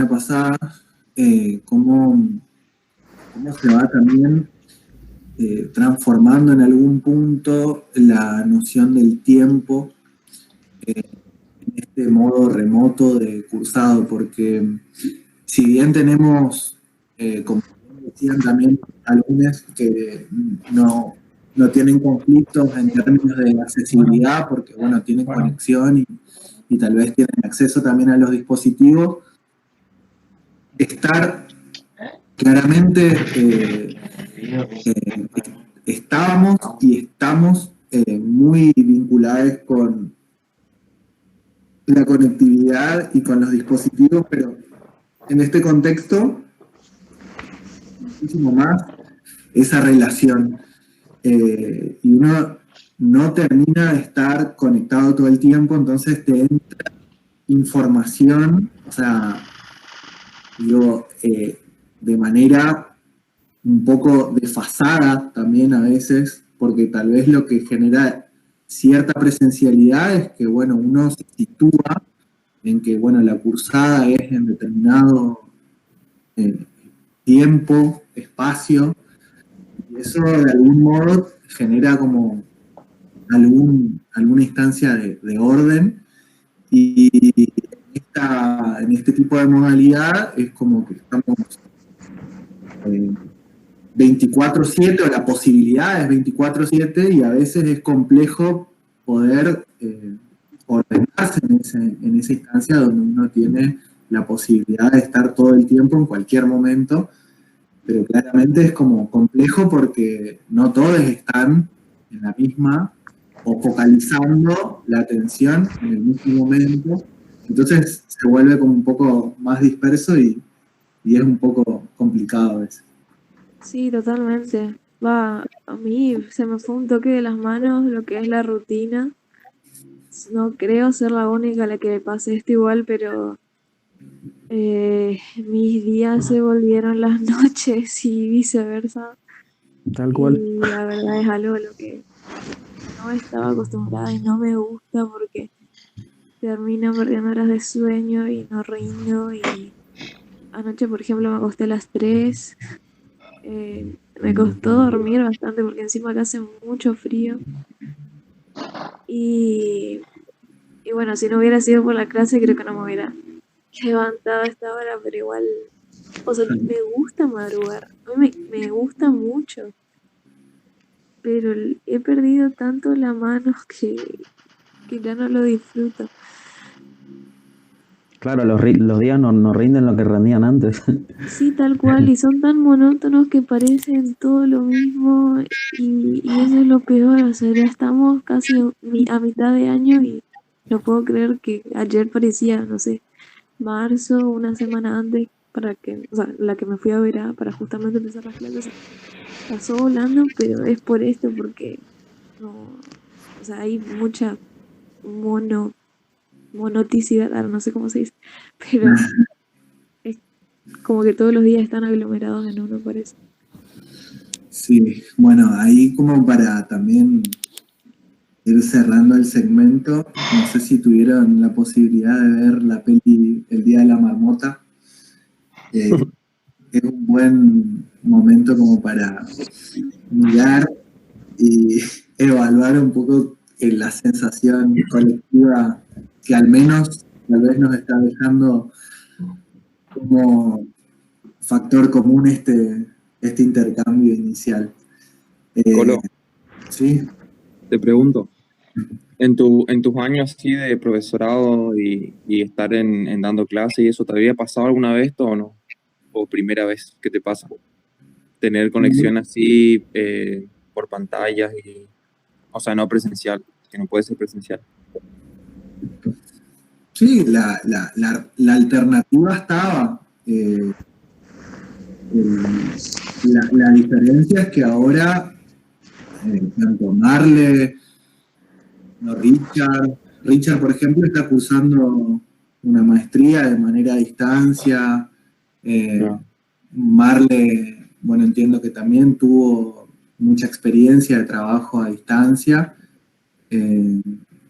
pasada, cómo se va también transformando en algún punto la noción del tiempo en este modo remoto de cursado, porque si bien tenemos, como decían también, alumnos que no tienen conflictos en términos de accesibilidad, porque bueno, tienen conexión y tal vez tienen acceso también a los dispositivos, estar claramente estábamos y estamos muy vinculados con la conectividad y con los dispositivos, pero en este contexto, muchísimo más esa relación. Y uno no termina de estar conectado todo el tiempo, entonces te entra información, o sea, digo, de manera un poco desfasada también a veces, porque tal vez lo que genera cierta presencialidad es que, bueno, uno se sitúa en que, bueno, la cursada es en determinado eh, tiempo, espacio, y eso de algún modo genera como alguna instancia de orden, y en este tipo de modalidad es como que estamos eh, 24/7 o la posibilidad es 24/7 y a veces es complejo poder ordenarse en esa instancia donde uno tiene la posibilidad de estar todo el tiempo en cualquier momento, pero claramente es como complejo porque no todos están en la misma o focalizando la atención en el mismo momento, entonces se vuelve como un poco más disperso y es un poco complicado a veces. Sí, totalmente. Va, a mí se me fue un toque de las manos lo que es la rutina. No creo ser la única a la que le pase esto igual, pero mis días se volvieron las noches y viceversa. Tal cual. Y la verdad es algo a lo que no estaba acostumbrada y no me gusta porque termino perdiendo horas de sueño y no rindo. Y anoche, por ejemplo, me acosté a las 3. Me costó dormir bastante porque encima acá hace mucho frío. Y, y bueno, si no hubiera sido por la clase, creo que no me hubiera levantado a esta hora, pero igual, o sea, me gusta madrugar, a mí me gusta mucho, pero he perdido tanto la mano que ya no lo disfruto. Claro, los días no rinden lo que rendían antes. Sí, tal cual, y son tan monótonos que parecen todo lo mismo, y eso es lo peor, o sea, ya estamos casi a mitad de año y no puedo creer que ayer parecía, no sé, marzo, una semana antes, para que, o sea, la que me fui a ver para justamente empezar las clases. Pasó volando, pero es por esto, porque no, o sea, hay mucha mono, monoticidad, ahora no sé cómo se dice, pero es como que todos los días están aglomerados en uno, parece. Sí, bueno, ahí como para también ir cerrando el segmento, no sé si tuvieron la posibilidad de ver la peli El Día de la Marmota. Es un buen momento como para mirar y evaluar un poco la sensación colectiva que al menos tal vez nos está dejando como factor común este intercambio inicial. Eh, Colo, sí, te pregunto, en tus años así de profesorado y estar en dando clases y eso, ¿te había pasado alguna vez esto o no? ¿O primera vez que te pasa? Tener conexión así por pantallas y, o sea, no presencial, que no puede ser presencial. sí, la alternativa estaba. La diferencia es que ahora, tanto Marle, no Richard, por ejemplo, está cursando una maestría de manera a distancia. Eh, Ya. Marle, bueno, entiendo que también tuvo mucha experiencia de trabajo a distancia, eh,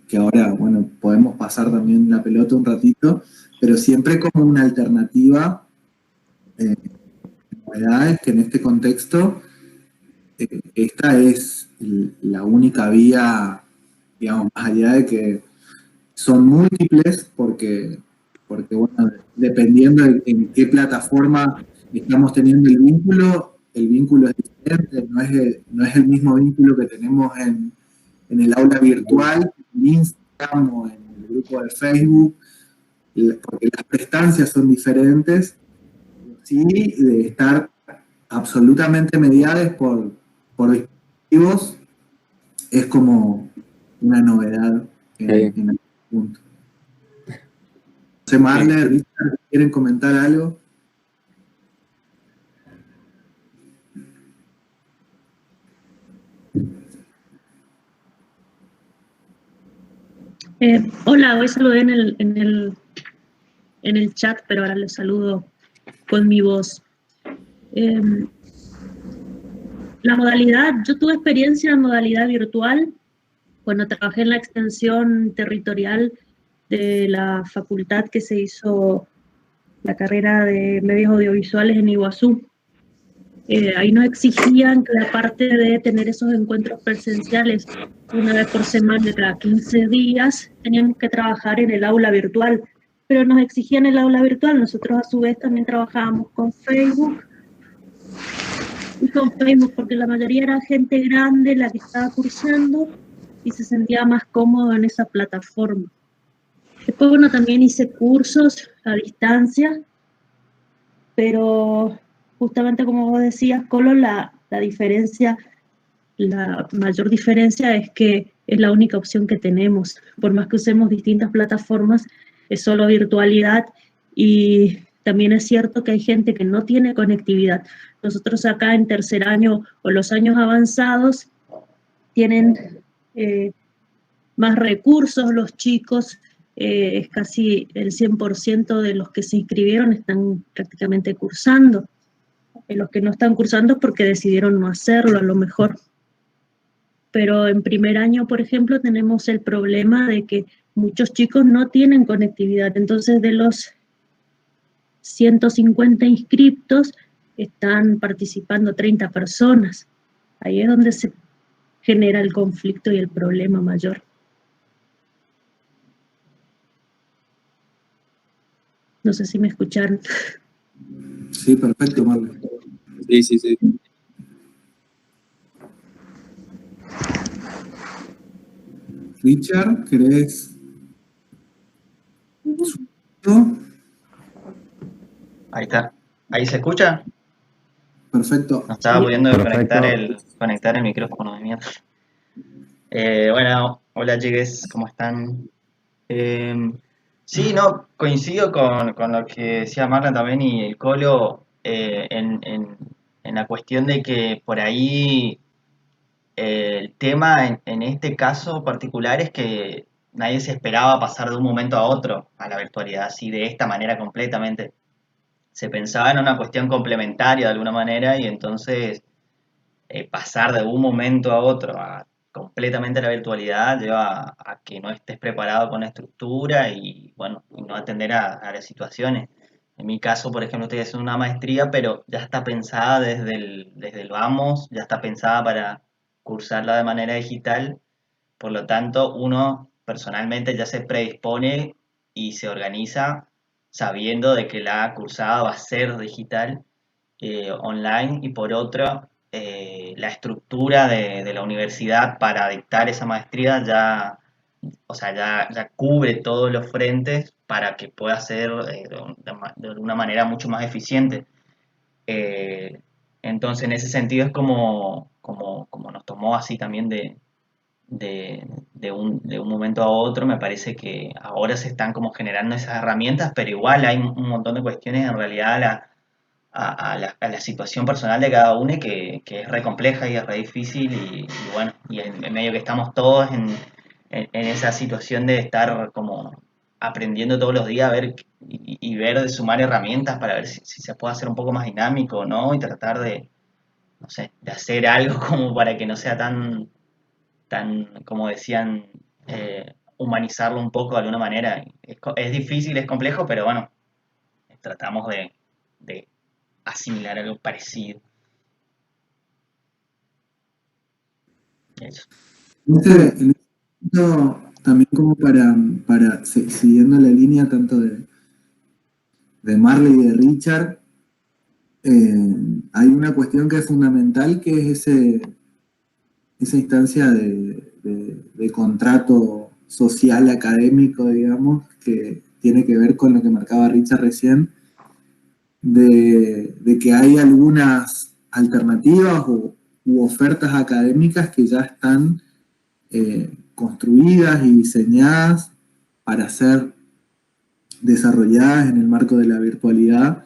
que ahora, bueno, podemos pasar también la pelota un ratito, pero siempre como una alternativa. La verdad es que en este contexto, esta es la única vía, digamos, más allá de que son múltiples, porque bueno, dependiendo de en qué plataforma estamos teniendo el vínculo es diferente, no es el mismo vínculo que tenemos en el aula virtual, en Instagram o en el grupo de Facebook, porque las prestancias son diferentes, sí, de estar absolutamente mediadas por dispositivos, es como una novedad en el punto. No sé, Marler, Richard, ¿quieren comentar algo? Hola, hoy saludé en el chat, pero ahora les saludo con mi voz. La modalidad, yo tuve experiencia en modalidad virtual cuando trabajé en la extensión territorial de la facultad que se hizo la carrera de medios audiovisuales en Iguazú. Ahí nos exigían que aparte de tener esos encuentros presenciales una vez por semana, cada 15 días, teníamos que trabajar en el aula virtual, pero nos exigían el aula virtual. Nosotros a su vez también trabajábamos con Facebook, porque la mayoría era gente grande la que estaba cursando y se sentía más cómodo en esa plataforma. Después, bueno, también hice cursos a distancia, pero justamente como vos decías, Colo, la diferencia, la mayor diferencia es que es la única opción que tenemos. Por más que usemos distintas plataformas, es solo virtualidad, y también es cierto que hay gente que no tiene conectividad. Nosotros acá en tercer año o los años avanzados tienen más recursos los chicos, es casi el 100% de los que se inscribieron están prácticamente cursando. Los que no están cursando es porque decidieron no hacerlo, a lo mejor. Pero en primer año, por ejemplo, tenemos el problema de que muchos chicos no tienen conectividad. Entonces, de los 150 inscriptos, están participando 30 personas. Ahí es donde se genera el conflicto y el problema mayor. No sé si me escucharon. Sí, perfecto, Marler. Sí. Richard, ¿querés? Ahí está. ¿Ahí se escucha? Perfecto. No estaba pudiendo Perfecto. conectar el micrófono de mierda. Bueno, hola chiques, ¿cómo están? Sí, no, coincido con lo que decía Marla también y el Colo, en la cuestión de que por ahí el tema en este caso particular es que nadie se esperaba pasar de un momento a otro a la virtualidad, así de esta manera completamente. Se pensaba en una cuestión complementaria de alguna manera, y entonces pasar de un momento a otro a completamente la virtualidad lleva a que no estés preparado con la estructura y bueno, y no atender a las situaciones. En mi caso, por ejemplo, estoy haciendo una maestría, pero ya está pensada desde el vamos, ya está pensada para cursarla de manera digital. Por lo tanto, uno personalmente ya se predispone y se organiza sabiendo de que la cursada va a ser digital, online, y por otro, la estructura de la universidad para dictar esa maestría ya, o sea, ya cubre todos los frentes para que pueda ser de una manera mucho más eficiente. Eh, entonces, en ese sentido es como nos tomó así también de un momento a otro. Me parece que ahora se están como generando esas herramientas, pero igual hay un montón de cuestiones en realidad a la situación personal de cada uno que es re compleja y es re difícil, y bueno, y en medio que estamos todos en esa situación de estar como aprendiendo todos los días a ver y ver de sumar herramientas para ver si se puede hacer un poco más dinámico o no, y tratar de, no sé, de hacer algo como para que no sea tan como decían, humanizarlo un poco de alguna manera. Es difícil, es complejo, pero bueno, tratamos de asimilar algo parecido. Eso. En este punto, también como siguiendo la línea tanto de Marley y de Richard, hay una cuestión que es fundamental, que es esa instancia de contrato social académico, digamos, que tiene que ver con lo que marcaba Richard recién, de que hay algunas alternativas u ofertas académicas que ya están construidas y diseñadas para ser desarrolladas en el marco de la virtualidad,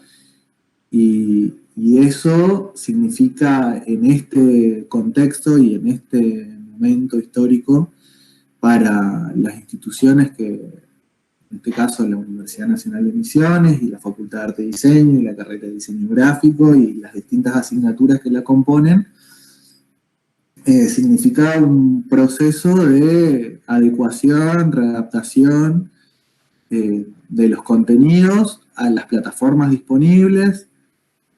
y eso significa, en este contexto y en este momento histórico, para las instituciones que, en este caso la Universidad Nacional de Misiones y la Facultad de Arte y Diseño y la carrera de Diseño Gráfico y las distintas asignaturas que la componen, significa un proceso de adecuación, readaptación de los contenidos a las plataformas disponibles,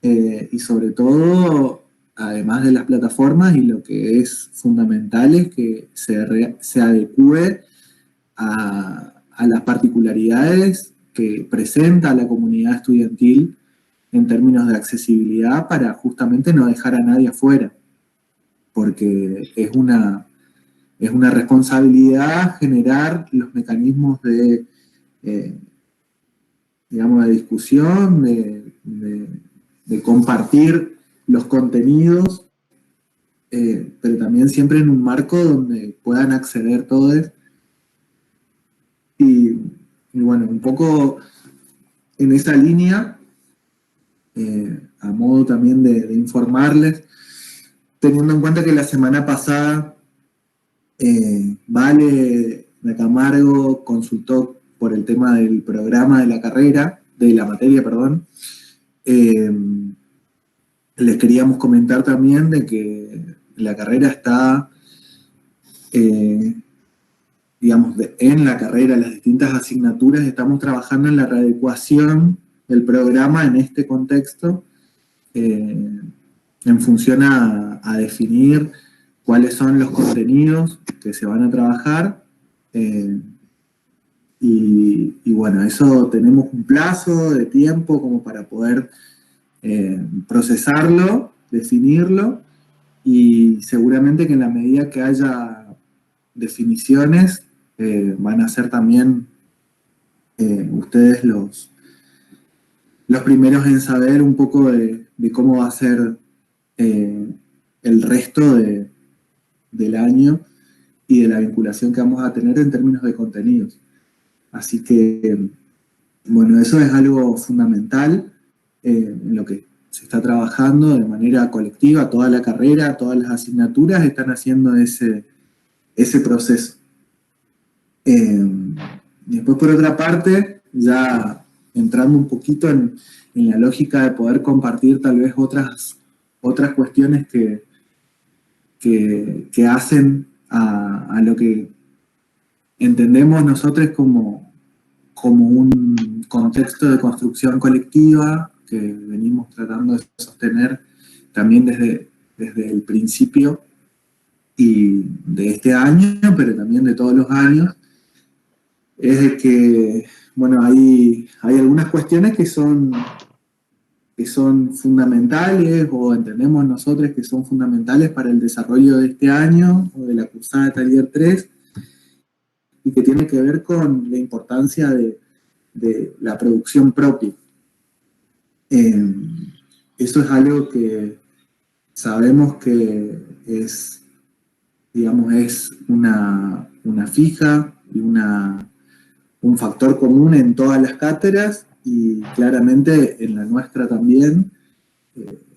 y sobre todo, además de las plataformas, y lo que es fundamental es que se adecue a las particularidades que presenta la comunidad estudiantil en términos de accesibilidad, para justamente no dejar a nadie afuera, porque es una responsabilidad generar los mecanismos de, digamos, de discusión, de compartir los contenidos, pero también siempre en un marco donde puedan acceder todos. Y bueno, un poco en esa línea, a modo también de informarles, teniendo en cuenta que la semana pasada Vale de Camargo consultó por el tema del programa de la carrera, de la materia, perdón. Les queríamos comentar también de que la carrera está, digamos, en la carrera, las distintas asignaturas, estamos trabajando en la readecuación del programa en este contexto, en función a definir cuáles son los contenidos que se van a trabajar, y bueno, eso tenemos un plazo de tiempo como para poder procesarlo, definirlo, y seguramente que en la medida que haya definiciones, van a ser también ustedes los primeros en saber un poco de cómo va a ser el resto del año y de la vinculación que vamos a tener en términos de contenidos. Así que, bueno, eso es algo fundamental en lo que se está trabajando de manera colectiva. Toda la carrera, todas las asignaturas están haciendo ese proceso. Después, por otra parte, ya entrando un poquito en la lógica de poder compartir tal vez otras cuestiones que hacen a lo que entendemos nosotros como un contexto de construcción colectiva que venimos tratando de sostener también desde el principio y de este año, pero también de todos los años, es de que, bueno, hay algunas cuestiones que son fundamentales, o entendemos nosotros que son fundamentales para el desarrollo de este año o de la cursada de Taller 3, y que tiene que ver con la importancia de la producción propia. Eso es algo que sabemos que es, digamos, es una fija y un factor común en todas las cátedras, y claramente en la nuestra también.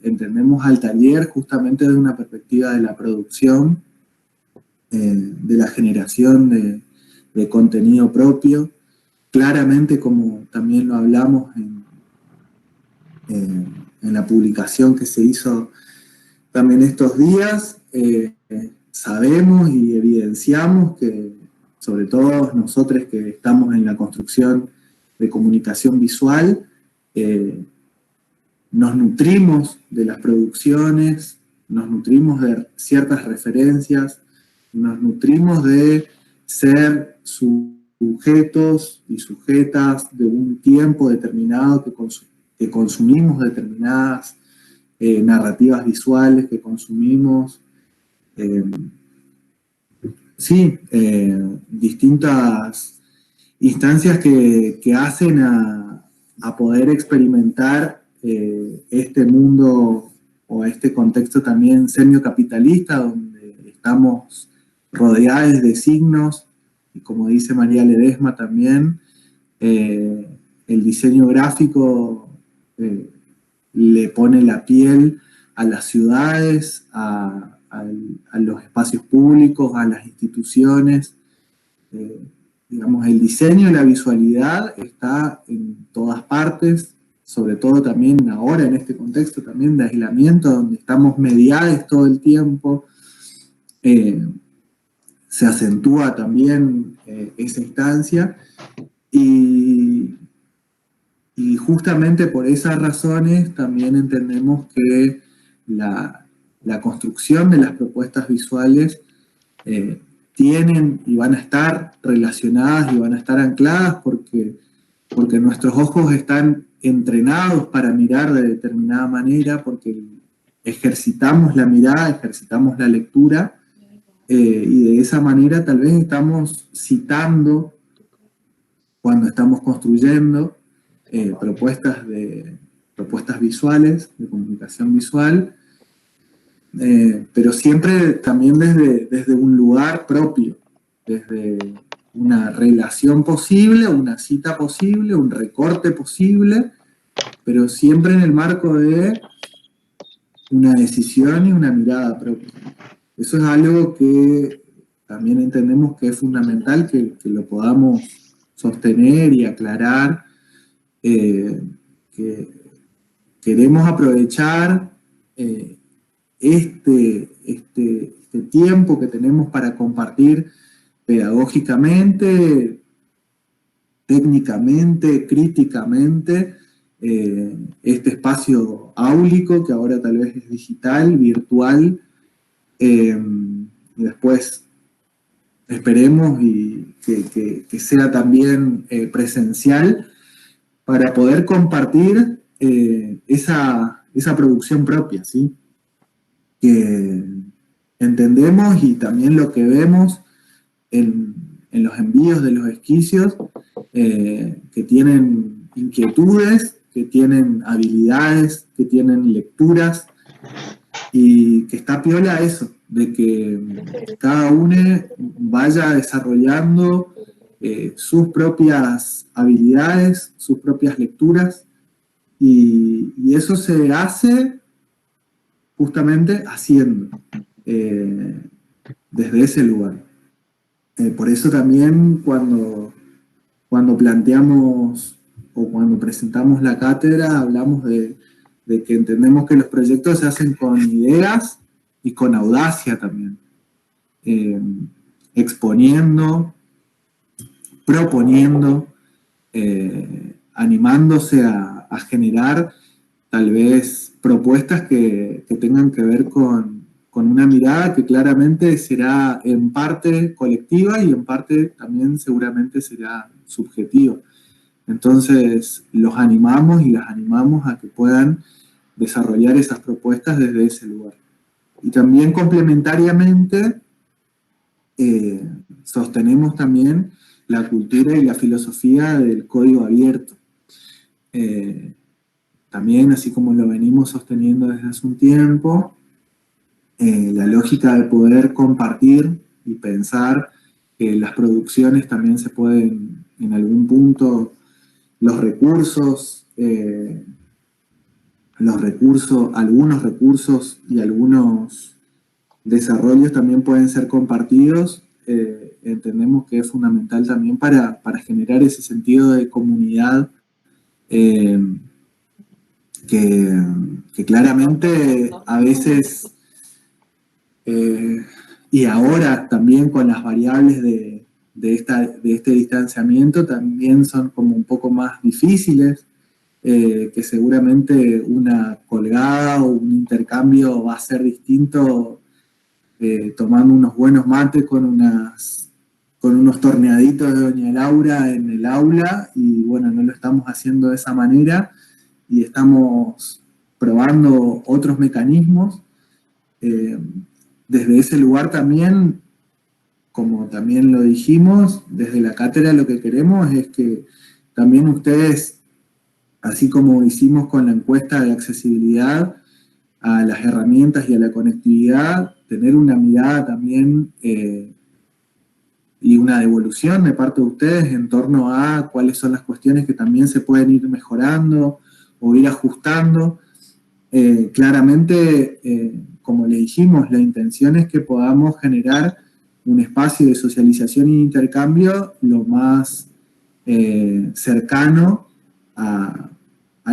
Entendemos al taller justamente desde una perspectiva de la producción, de la generación de contenido propio. Claramente, como también lo hablamos en la publicación que se hizo también estos días, sabemos y evidenciamos que sobre todo nosotros que estamos en la construcción de comunicación visual, nos nutrimos de las producciones, nos nutrimos de ciertas referencias, nos nutrimos de ser sujetos y sujetas de un tiempo determinado que consumimos determinadas narrativas visuales, que consumimos distintas instancias que hacen a poder experimentar este mundo o este contexto también semiocapitalista, donde estamos rodeados de signos, y como dice María Ledesma también, el diseño gráfico le pone la piel a las ciudades, a los espacios públicos, a las instituciones. Digamos, el diseño y la visualidad está en todas partes, sobre todo también ahora en este contexto también de aislamiento, donde estamos mediados todo el tiempo. Se acentúa también esa instancia, y justamente por esas razones también entendemos que la construcción de las propuestas visuales tienen y van a estar relacionadas y van a estar ancladas porque nuestros ojos están entrenados para mirar de determinada manera, porque ejercitamos la mirada, ejercitamos la lectura, y de esa manera tal vez estamos citando, cuando estamos construyendo propuestas visuales, de comunicación visual, pero siempre también desde un lugar propio, desde una relación posible, una cita posible, un recorte posible, pero siempre en el marco de una decisión y una mirada propia. Eso es algo que también entendemos que es fundamental que lo podamos sostener y aclarar, que queremos aprovechar este tiempo que tenemos para compartir pedagógicamente, técnicamente, críticamente, este espacio áulico, que ahora tal vez es digital, virtual, y después esperemos y que sea también presencial, para poder compartir esa producción propia, ¿sí? Que entendemos, y también lo que vemos en los envíos de los esquicios, que tienen inquietudes, que tienen habilidades, que tienen lecturas, y que está piola eso, de que cada uno vaya desarrollando sus propias habilidades, sus propias lecturas, y eso se hace justamente haciendo, desde ese lugar. Por eso también cuando planteamos o cuando presentamos la cátedra, hablamos de que entendemos que los proyectos se hacen con ideas y con audacia también, exponiendo, proponiendo, animándose a generar tal vez propuestas que tengan que ver con una mirada que claramente será en parte colectiva y en parte también seguramente será subjetiva. Entonces los animamos y las animamos a que puedan desarrollar esas propuestas desde ese lugar. Y también complementariamente sostenemos también la cultura y la filosofía del código abierto. También, así como lo venimos sosteniendo desde hace un tiempo, la lógica de poder compartir y pensar que las producciones también se pueden, en algún punto, algunos recursos y algunos desarrollos también pueden ser compartidos. Entendemos que es fundamental también para generar ese sentido de comunidad, que claramente a veces, y ahora también con las variables de de este distanciamiento también son como un poco más difíciles, que seguramente una colgada o un intercambio va a ser distinto tomando unos buenos mates con unos torneaditos de Doña Laura en el aula, y bueno, no lo estamos haciendo de esa manera y estamos probando otros mecanismos. Desde ese lugar también, como también lo dijimos, desde la cátedra lo que queremos es que también ustedes, así como hicimos con la encuesta de accesibilidad a las herramientas y a la conectividad, tener una mirada también y una devolución de parte de ustedes en torno a cuáles son las cuestiones que también se pueden ir mejorando o ir ajustando. Claramente, como le dijimos, la intención es que podamos generar un espacio de socialización e intercambio lo más cercano a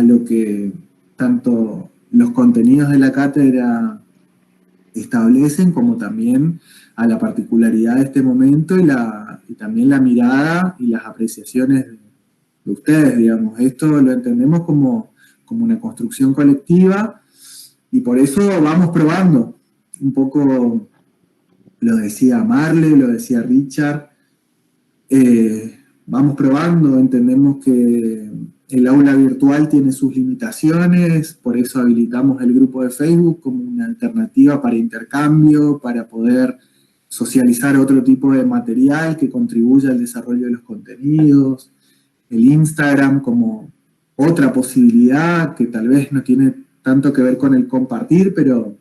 lo que tanto los contenidos de la cátedra establecen, como también a la particularidad de este momento y también la mirada y las apreciaciones de ustedes, digamos. Esto lo entendemos como una construcción colectiva, y por eso vamos probando. Un poco lo decía Marle, lo decía Richard, vamos probando, entendemos que el aula virtual tiene sus limitaciones, por eso habilitamos el grupo de Facebook como una alternativa para intercambio, para poder socializar otro tipo de material que contribuya al desarrollo de los contenidos, el Instagram como otra posibilidad que tal vez no tiene tanto que ver con el compartir, pero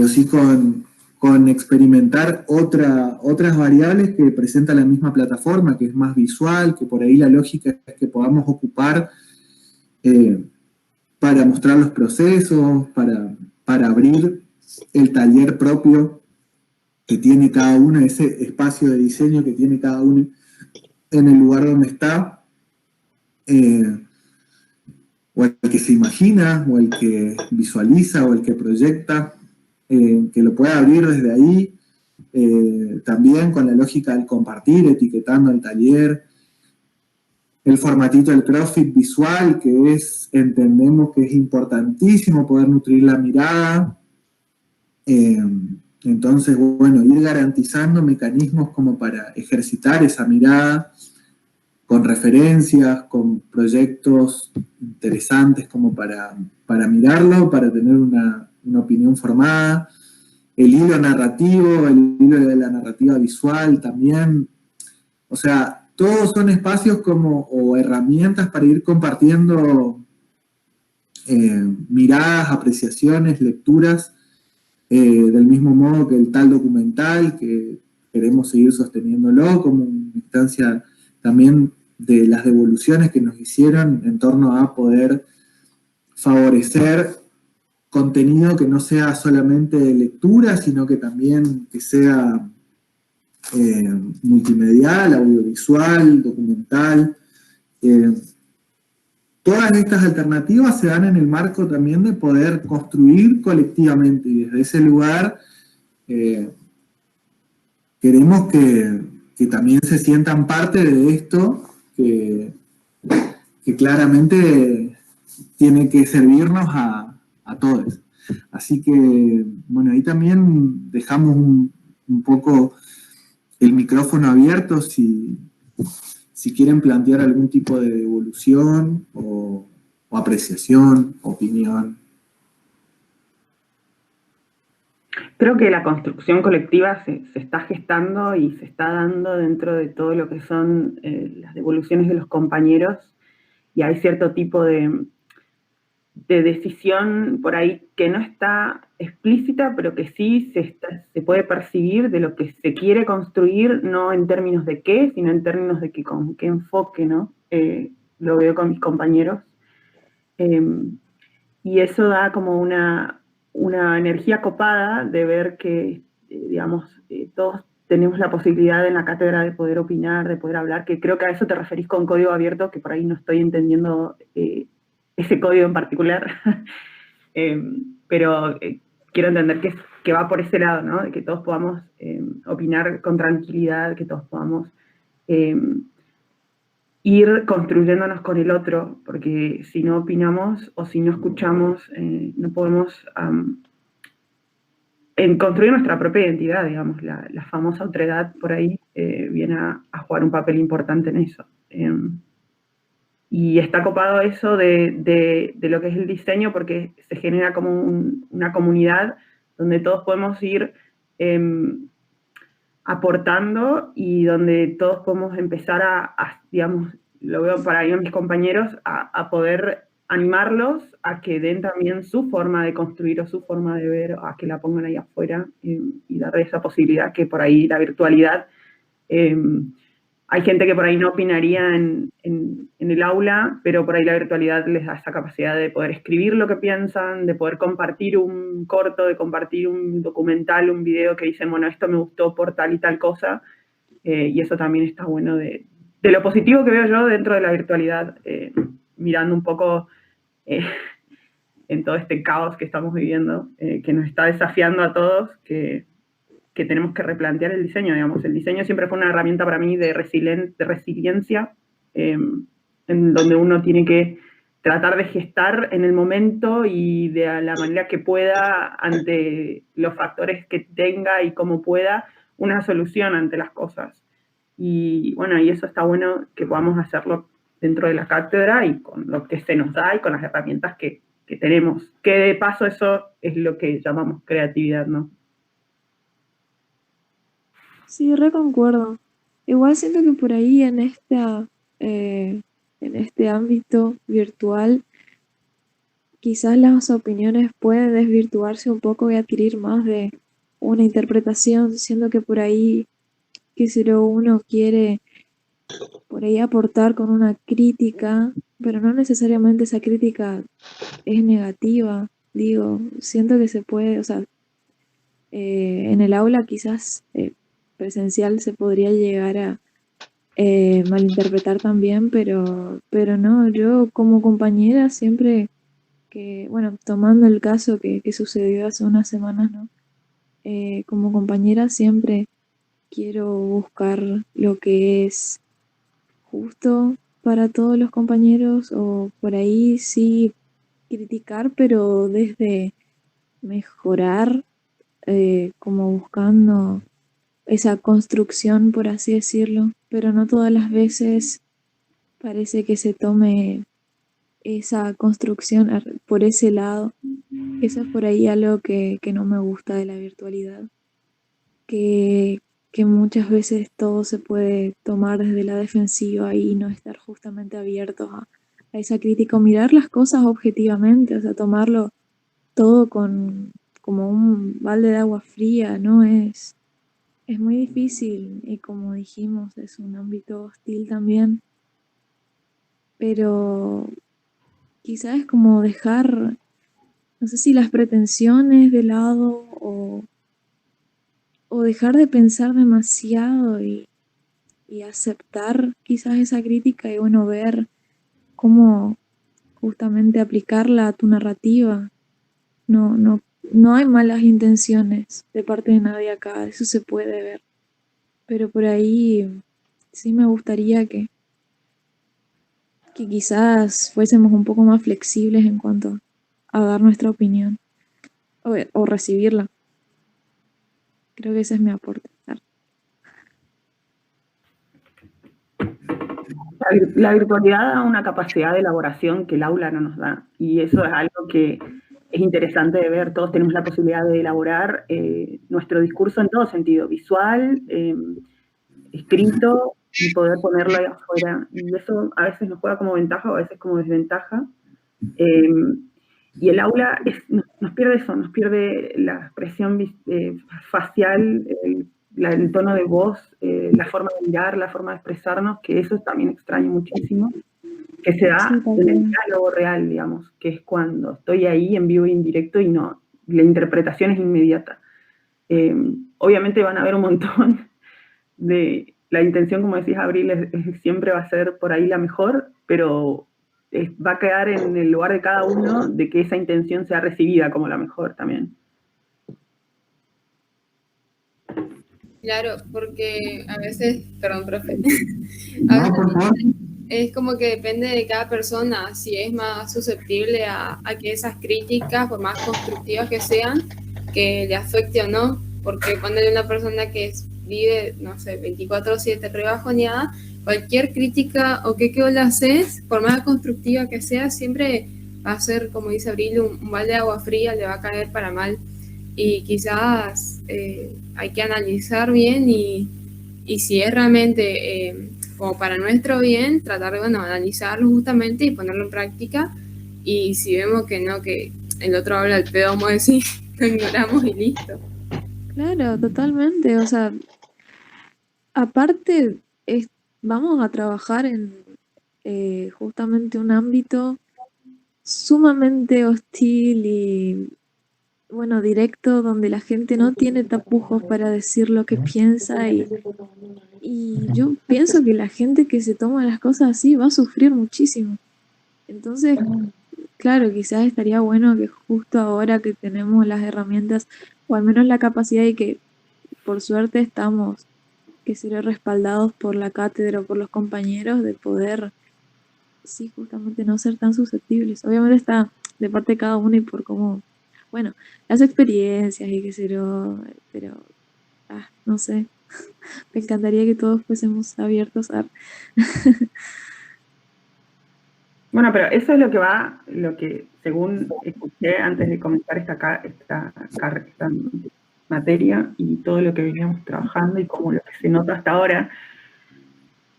sí con experimentar otras variables que presenta la misma plataforma, que es más visual, que por ahí la lógica es que podamos ocupar para mostrar los procesos, para abrir el taller propio que tiene cada uno, ese espacio de diseño que tiene cada uno en el lugar donde está, o el que se imagina, o el que visualiza, o el que proyecta, que lo pueda abrir desde ahí, también con la lógica del compartir, etiquetando el taller, el formatito del CrossFit visual, que entendemos que es importantísimo poder nutrir la mirada. Entonces, bueno, ir garantizando mecanismos como para ejercitar esa mirada, con referencias, con proyectos interesantes como para mirarlo, para tener una opinión formada, el hilo narrativo, el hilo de la narrativa visual también. O sea, todos son espacios o herramientas para ir compartiendo miradas, apreciaciones, lecturas, del mismo modo que el tal documental, que queremos seguir sosteniéndolo como una instancia también de las devoluciones que nos hicieron en torno a poder favorecer contenido que no sea solamente de lectura, sino que también que sea multimedial, audiovisual, documental. Todas estas alternativas se dan en el marco también de poder construir colectivamente, y desde ese lugar queremos que también se sientan parte de esto, que claramente tiene que servirnos a todos. Así que, bueno, ahí también dejamos un poco el micrófono abierto si quieren plantear algún tipo de devolución o apreciación, opinión. Creo que la construcción colectiva se está gestando y se está dando dentro de todo lo que son las devoluciones de los compañeros, y hay cierto tipo de decisión por ahí que no está explícita, pero que sí se puede percibir de lo que se quiere construir, no en términos de qué, sino en términos de con qué enfoque, ¿no? Lo veo con mis compañeros. Y eso da como una energía copada de ver que, digamos, todos tenemos la posibilidad en la cátedra de poder opinar, de poder hablar, que creo que a eso te referís con código abierto, que por ahí no estoy entendiendo ese código en particular. Pero quiero entender que va por ese lado, ¿no? De que todos podamos opinar con tranquilidad, que todos podamos ir construyéndonos con el otro, porque si no opinamos o si no escuchamos, no podemos construir nuestra propia identidad, digamos. La famosa otredad por ahí viene a jugar un papel importante en eso. Y está copado eso de lo que es el diseño, porque se genera como una comunidad donde todos podemos ir aportando y donde todos podemos empezar digamos, lo veo para ahí a mis compañeros, a poder animarlos a que den también su forma de construir o su forma de ver, a que la pongan ahí afuera y darle esa posibilidad que por ahí la virtualidad, hay gente que por ahí no opinaría en el aula, pero por ahí la virtualidad les da esa capacidad de poder escribir lo que piensan, de poder compartir un corto, de compartir un documental, un video que dicen, bueno, esto me gustó por tal y tal cosa, y eso también está bueno de lo positivo que veo yo dentro de la virtualidad, mirando un poco en todo este caos que estamos viviendo, que nos está desafiando a todos, que tenemos que replantear el diseño, digamos. El diseño siempre fue una herramienta para mí de resiliencia, en donde uno tiene que tratar de gestar en el momento y de la manera que pueda, ante los factores que tenga y como pueda, una solución ante las cosas. Y bueno, y eso está bueno que podamos hacerlo dentro de la cátedra y con lo que se nos da y con las herramientas que tenemos. Que de paso eso es lo que llamamos creatividad, ¿no? Sí, reconcuerdo. Igual siento que por ahí en este ámbito virtual, quizás las opiniones pueden desvirtuarse un poco y adquirir más de una interpretación, siendo que por ahí, qué sé yo, uno quiere por ahí aportar con una crítica, pero no necesariamente esa crítica es negativa. Digo, siento que se puede, o sea, en el aula quizás presencial se podría llegar a malinterpretar también, pero no, yo como compañera siempre que, bueno, tomando el caso que sucedió hace unas semanas, ¿no? Como compañera siempre quiero buscar lo que es justo para todos los compañeros, o por ahí sí criticar, pero desde mejorar, como buscando esa construcción, por así decirlo, pero no todas las veces parece que se tome esa construcción por ese lado. Eso es por ahí algo que no me gusta de la virtualidad, que muchas veces todo se puede tomar desde la defensiva y no estar justamente abiertos a esa crítica, o mirar las cosas objetivamente, o sea, tomarlo todo como un balde de agua fría, ¿no? Es muy difícil y, como dijimos, es un ámbito hostil también, pero quizás es como dejar, no sé si las pretensiones de lado o dejar de pensar demasiado y aceptar quizás esa crítica y, bueno, ver cómo justamente aplicarla a tu narrativa. No hay malas intenciones de parte de nadie acá, eso se puede ver. Pero por ahí sí me gustaría que quizás fuésemos un poco más flexibles en cuanto a dar nuestra opinión o recibirla. Creo que ese es mi aporte. La virtualidad da una capacidad de elaboración que el aula no nos da, y eso es algo que es interesante de ver. Todos tenemos la posibilidad de elaborar nuestro discurso en todo sentido, visual, escrito, y poder ponerlo ahí afuera. Y eso a veces nos juega como ventaja o a veces como desventaja. Y el aula nos pierde eso, nos pierde la expresión facial, el tono de voz, la forma de mirar, la forma de expresarnos, que eso también extraño muchísimo, que se da en el diálogo real, digamos, que es cuando estoy ahí en vivo y en directo y no, la interpretación es inmediata. Obviamente van a haber un montón de... La intención, como decís, Abril, siempre va a ser por ahí la mejor, pero va a quedar en el lugar de cada uno de que esa intención sea recibida como la mejor también. Claro, porque a veces, perdón, profe, a No, veces por favor. es como que depende de cada persona, si es más susceptible a que esas críticas, por más constructivas que sean, que le afecte o no, porque cuando hay una persona que vive, no sé, 24/7 re bajoneada, cualquier crítica o que vos le haces, por más constructiva que sea, siempre va a ser, como dice Abril, un balde de agua fría, le va a caer para mal. Y quizás hay que analizar bien y si es realmente como para nuestro bien, tratar de, bueno, analizarlo justamente y ponerlo en práctica. Y si vemos que no, que el otro habla al pedo, vamos a decir, lo ignoramos y listo. Claro, totalmente. O sea, aparte, vamos a trabajar en justamente un ámbito sumamente hostil y, bueno, directo, donde la gente no tiene tapujos para decir lo que piensa y yo pienso que la gente que se toma las cosas así va a sufrir muchísimo. Entonces, claro, quizás estaría bueno que justo ahora que tenemos las herramientas, o al menos la capacidad y que por suerte estamos, que ser respaldados por la cátedra o por los compañeros, de poder, sí, justamente no ser tan susceptibles. Obviamente está de parte de cada uno y por cómo, bueno, las experiencias y qué sé yo, pero, no sé, me encantaría que todos fuésemos abiertos a... Bueno, pero eso es lo que según escuché antes de comenzar esta materia y todo lo que veníamos trabajando y como lo que se nota hasta ahora,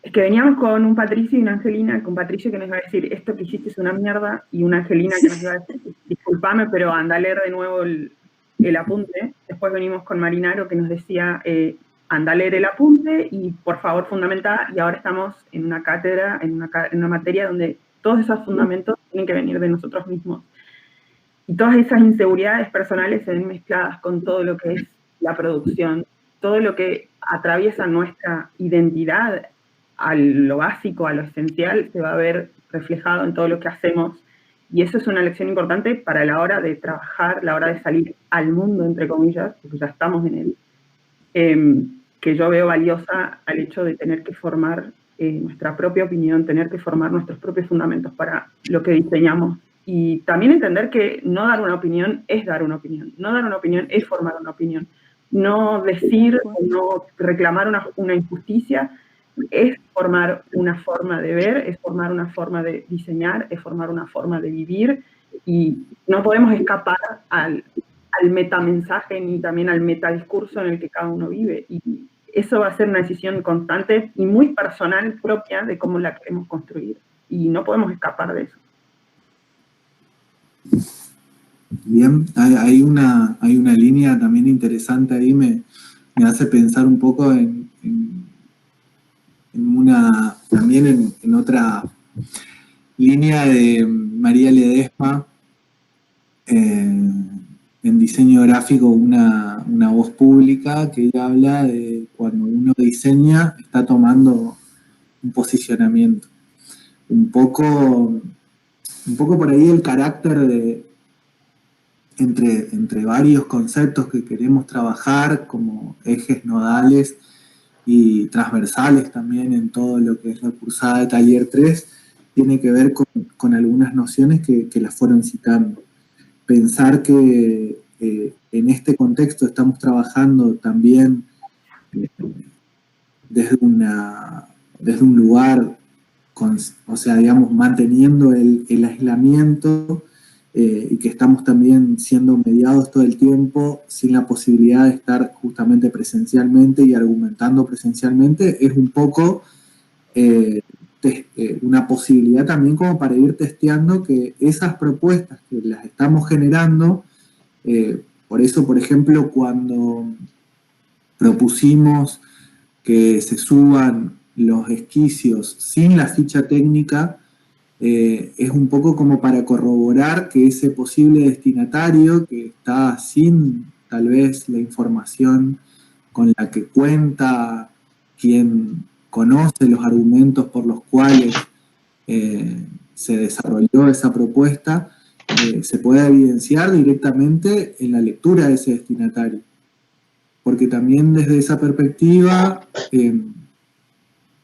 es que veníamos con un Patricio y una Angelina, con Patricio que nos iba a decir, esto que hiciste es una mierda, y una Angelina que nos iba a decir, disculpame, pero anda a leer de nuevo el apunte. Después venimos con Marinaro que nos decía, anda a leer el apunte y por favor fundamenta, y ahora estamos en una cátedra, en una materia donde todos esos fundamentos tienen que venir de nosotros mismos. Y todas esas inseguridades personales se ven mezcladas con todo lo que es la producción, todo lo que atraviesa nuestra identidad, a lo básico, a lo esencial, se va a ver reflejado en todo lo que hacemos. Y eso es una lección importante para la hora de trabajar, la hora de salir al mundo, entre comillas, porque ya estamos en él, que yo veo valiosa al hecho de tener que formar nuestra propia opinión, tener que formar nuestros propios fundamentos para lo que diseñamos. Y también entender que no dar una opinión es dar una opinión, no dar una opinión es formar una opinión. No decir o no reclamar una injusticia es formar una forma de ver, es formar una forma de diseñar, es formar una forma de vivir, y no podemos escapar al metamensaje ni también al metadiscurso en el que cada uno vive. Y eso va a ser una decisión constante y muy personal propia de cómo la queremos construir. Y no podemos escapar de eso. Bien, hay una línea también interesante ahí, me hace pensar un poco también en otra línea de María Ledesma, en diseño gráfico, una voz pública, que ella habla de cuando uno diseña, está tomando un posicionamiento. Un poco por ahí el carácter entre varios conceptos que queremos trabajar como ejes nodales y transversales también en todo lo que es la cursada de taller 3, tiene que ver con algunas nociones que las fueron citando. Pensar que en este contexto estamos trabajando también desde un lugar, o sea, digamos, manteniendo el aislamiento, y que estamos también siendo mediados todo el tiempo sin la posibilidad de estar justamente presencialmente y argumentando presencialmente, es un poco una posibilidad también como para ir testeando que esas propuestas que las estamos generando, por eso, por ejemplo, cuando propusimos que se suban los esquicios sin la ficha técnica, es un poco como para corroborar que ese posible destinatario que está sin tal vez la información con la que cuenta, quien conoce los argumentos por los cuales se desarrolló esa propuesta, se puede evidenciar directamente en la lectura de ese destinatario. porque también desde esa perspectiva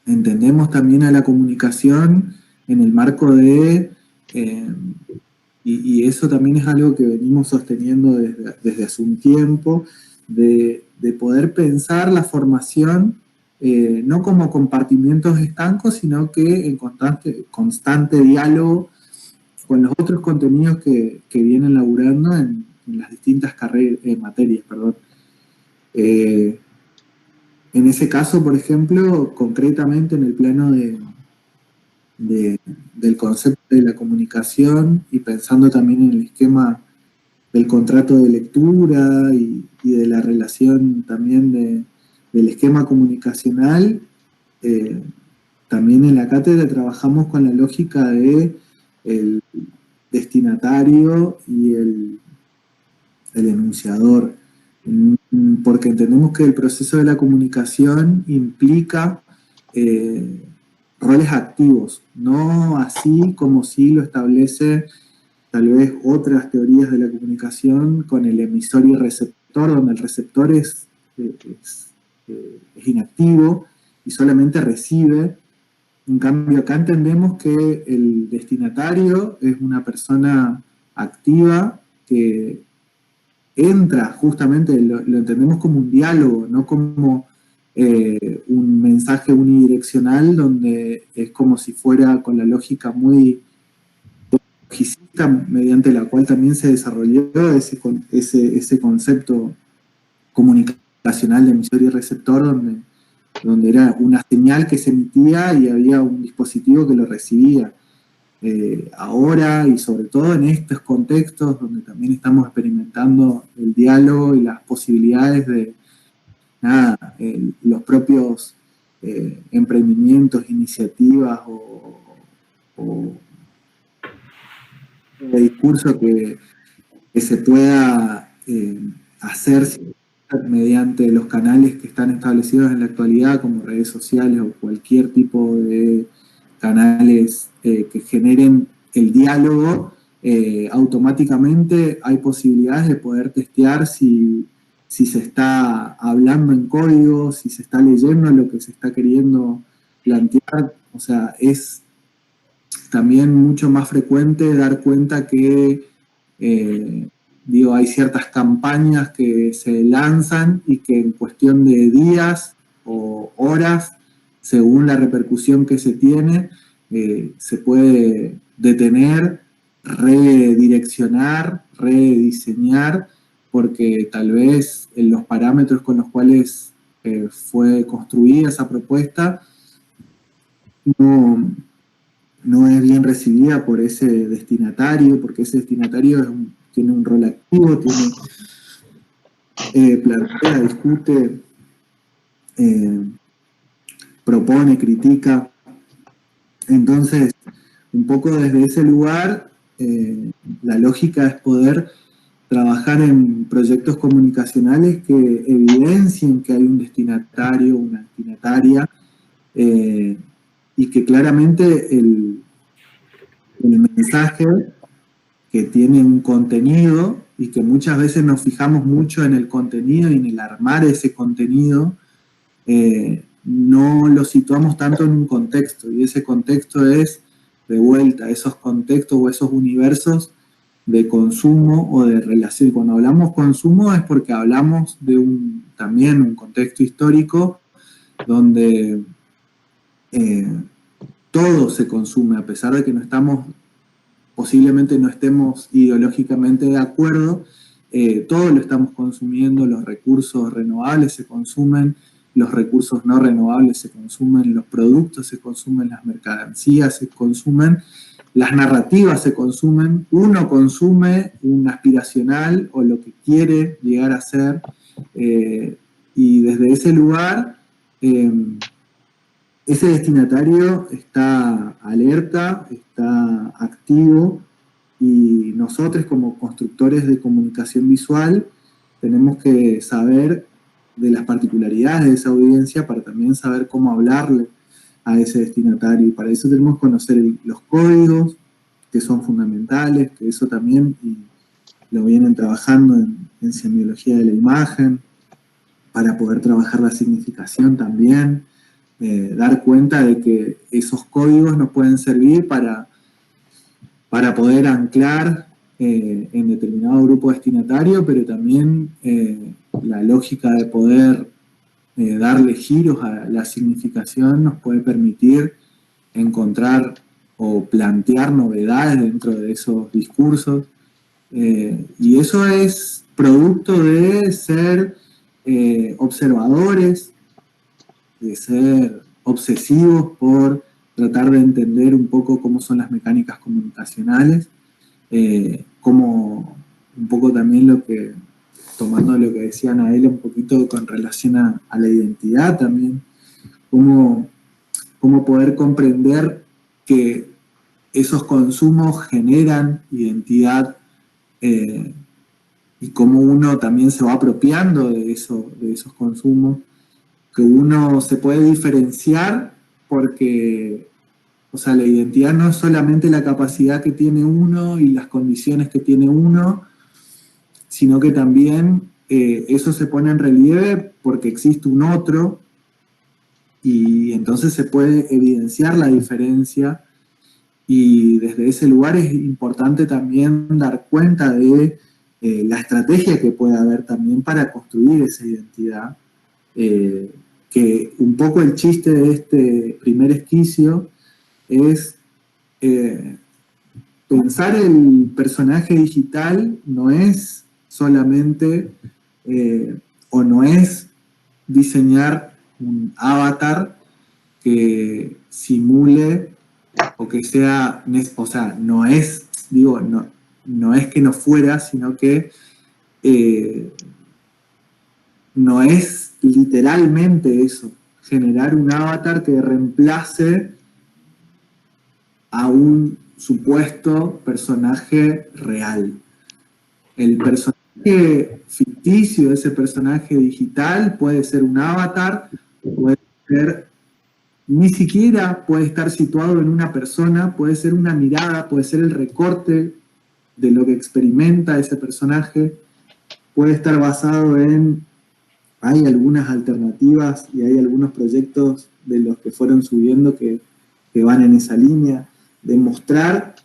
entendemos también a la comunicación en el marco de, y eso también es algo que venimos sosteniendo desde hace un tiempo, de poder pensar la formación no como compartimientos estancos, sino que en constante diálogo con los otros contenidos que vienen laburando en las distintas materias. En ese caso, por ejemplo, concretamente en el plano del concepto de la comunicación y pensando también en el esquema del contrato de lectura y de la relación también del esquema comunicacional, también en la cátedra trabajamos con la lógica de el destinatario y el enunciador, porque entendemos que el proceso de la comunicación implica roles activos, no así como sí lo establece tal vez otras teorías de la comunicación con el emisor y receptor, donde el receptor es inactivo y solamente recibe. En cambio, acá entendemos que el destinatario es una persona activa que entra, justamente, lo entendemos como un diálogo, no como un mensaje unidireccional, donde es como si fuera con la lógica muy logicista, mediante la cual también se desarrolló ese concepto comunicacional de emisor y receptor, donde era una señal que se emitía y había un dispositivo que lo recibía. Ahora, y sobre todo en estos contextos donde también estamos experimentando el diálogo y las posibilidades de los propios emprendimientos, iniciativas o de discurso que se pueda hacer mediante los canales que están establecidos en la actualidad, como redes sociales o cualquier tipo de canales que generen el diálogo, automáticamente hay posibilidades de poder testear si se está hablando en código, si se está leyendo lo que se está queriendo plantear. O sea, es también mucho más frecuente dar cuenta que hay ciertas campañas que se lanzan y que en cuestión de días o horas, según la repercusión que se tiene, se puede detener, redireccionar, rediseñar, porque tal vez en los parámetros con los cuales fue construida esa propuesta no es bien recibida por ese destinatario, porque ese destinatario tiene un rol activo, plantea, discute, propone, critica. Entonces, un poco desde ese lugar, la lógica es poder trabajar en proyectos comunicacionales que evidencien que hay un destinatario, una destinataria, y que claramente el mensaje que tiene un contenido, y que muchas veces nos fijamos mucho en el contenido y en el armar ese contenido, no lo situamos tanto en un contexto, y ese contexto es, de vuelta, esos contextos o esos universos de consumo o de relación. Cuando hablamos consumo es porque hablamos de también un contexto histórico donde todo se consume, a pesar de que posiblemente no estemos ideológicamente de acuerdo, todo lo estamos consumiendo, los recursos renovables se consumen, los recursos no renovables se consumen, los productos se consumen, las mercancías se consumen, las narrativas se consumen, uno consume un aspiracional o lo que quiere llegar a ser, y desde ese lugar ese destinatario está alerta, está activo, y nosotros como constructores de comunicación visual tenemos que saber de las particularidades de esa audiencia para también saber cómo hablarle a ese destinatario, y para eso tenemos que conocer los códigos, que son fundamentales, que eso también lo vienen trabajando en semiología de la imagen, para poder trabajar la significación también, dar cuenta de que esos códigos nos pueden servir para poder anclar en determinado grupo destinatario, pero también la lógica de poder darle giros a la significación nos puede permitir encontrar o plantear novedades dentro de esos discursos. Y eso es producto de ser observadores, de ser obsesivos por tratar de entender un poco cómo son las mecánicas comunicacionales, como un poco también tomando lo que decía Anaela un poquito con relación a la identidad también, cómo poder comprender que esos consumos generan identidad y cómo uno también se va apropiando de esos consumos, que uno se puede diferenciar porque, o sea, la identidad no es solamente la capacidad que tiene uno y las condiciones que tiene uno, sino que también eso se pone en relieve porque existe un otro y entonces se puede evidenciar la diferencia, y desde ese lugar es importante también dar cuenta de la estrategia que puede haber también para construir esa identidad, que un poco el chiste de este primer esquicio es pensar el personaje digital no es solamente o no es diseñar un avatar que simule o que sea, o sea, no es, digo, no es que no fuera, sino que no es literalmente eso, generar un avatar que reemplace a un supuesto personaje real. El personaje ficticio de ese personaje digital puede ser un avatar, puede ser, ni siquiera puede estar situado en una persona, puede ser una mirada, puede ser el recorte de lo que experimenta ese personaje, puede estar basado en, hay algunas alternativas y hay algunos proyectos de los que fueron subiendo que van en esa línea, de mostrar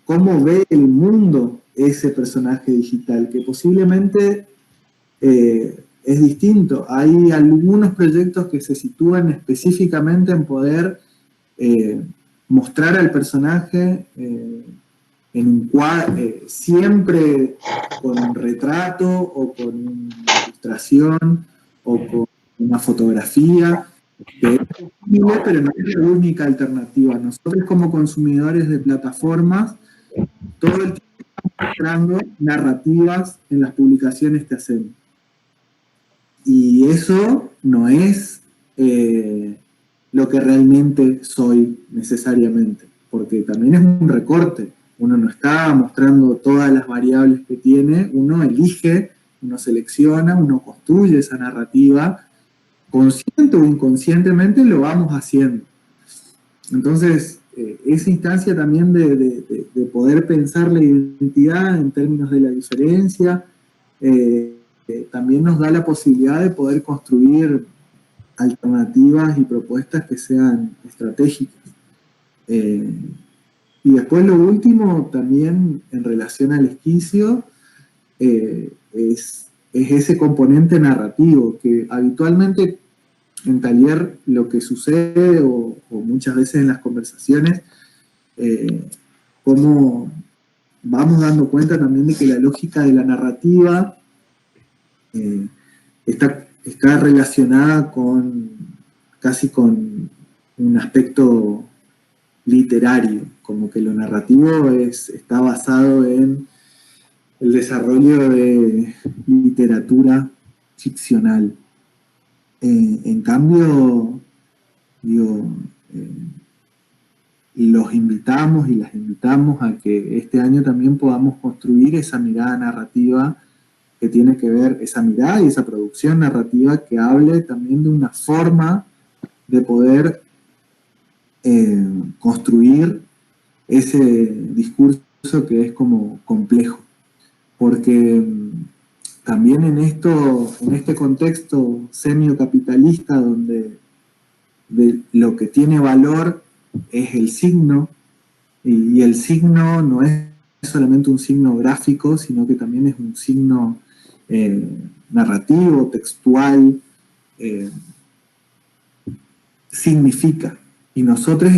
cómo ve el mundo ese personaje digital, que posiblemente es distinto. Hay algunos proyectos que se sitúan específicamente en poder mostrar al personaje en un cuadro, siempre con un retrato o con una ilustración o con una fotografía, que es posible, pero no es la única alternativa. Nosotros como consumidores de plataformas, todo el tiempo estamos mostrando narrativas en las publicaciones que hacemos. Y eso no es lo que realmente soy necesariamente, porque también es un recorte. Uno no está mostrando todas las variables que tiene, uno elige, uno selecciona, uno construye esa narrativa, consciente o inconscientemente lo vamos haciendo. Entonces, esa instancia también de poder pensar la identidad en términos de la diferencia, también nos da la posibilidad de poder construir alternativas y propuestas que sean estratégicas. Y después lo último, también en relación al esquicio, es ese componente narrativo, que habitualmente en taller lo que sucede, o muchas veces en las conversaciones, cómo vamos dando cuenta también de que la lógica de la narrativa está relacionada casi con un aspecto literario, como que lo narrativo está basado en el desarrollo de literatura ficcional. En cambio, los invitamos y las invitamos a que este año también podamos construir esa mirada narrativa que tiene que ver, esa mirada y esa producción narrativa que hable también de una forma de poder construir ese discurso que es como complejo. Porque también en este contexto semiocapitalista donde lo que tiene valor es el signo, y el signo no es solamente un signo gráfico, sino que también es un signo narrativo, textual, significa. Y nosotros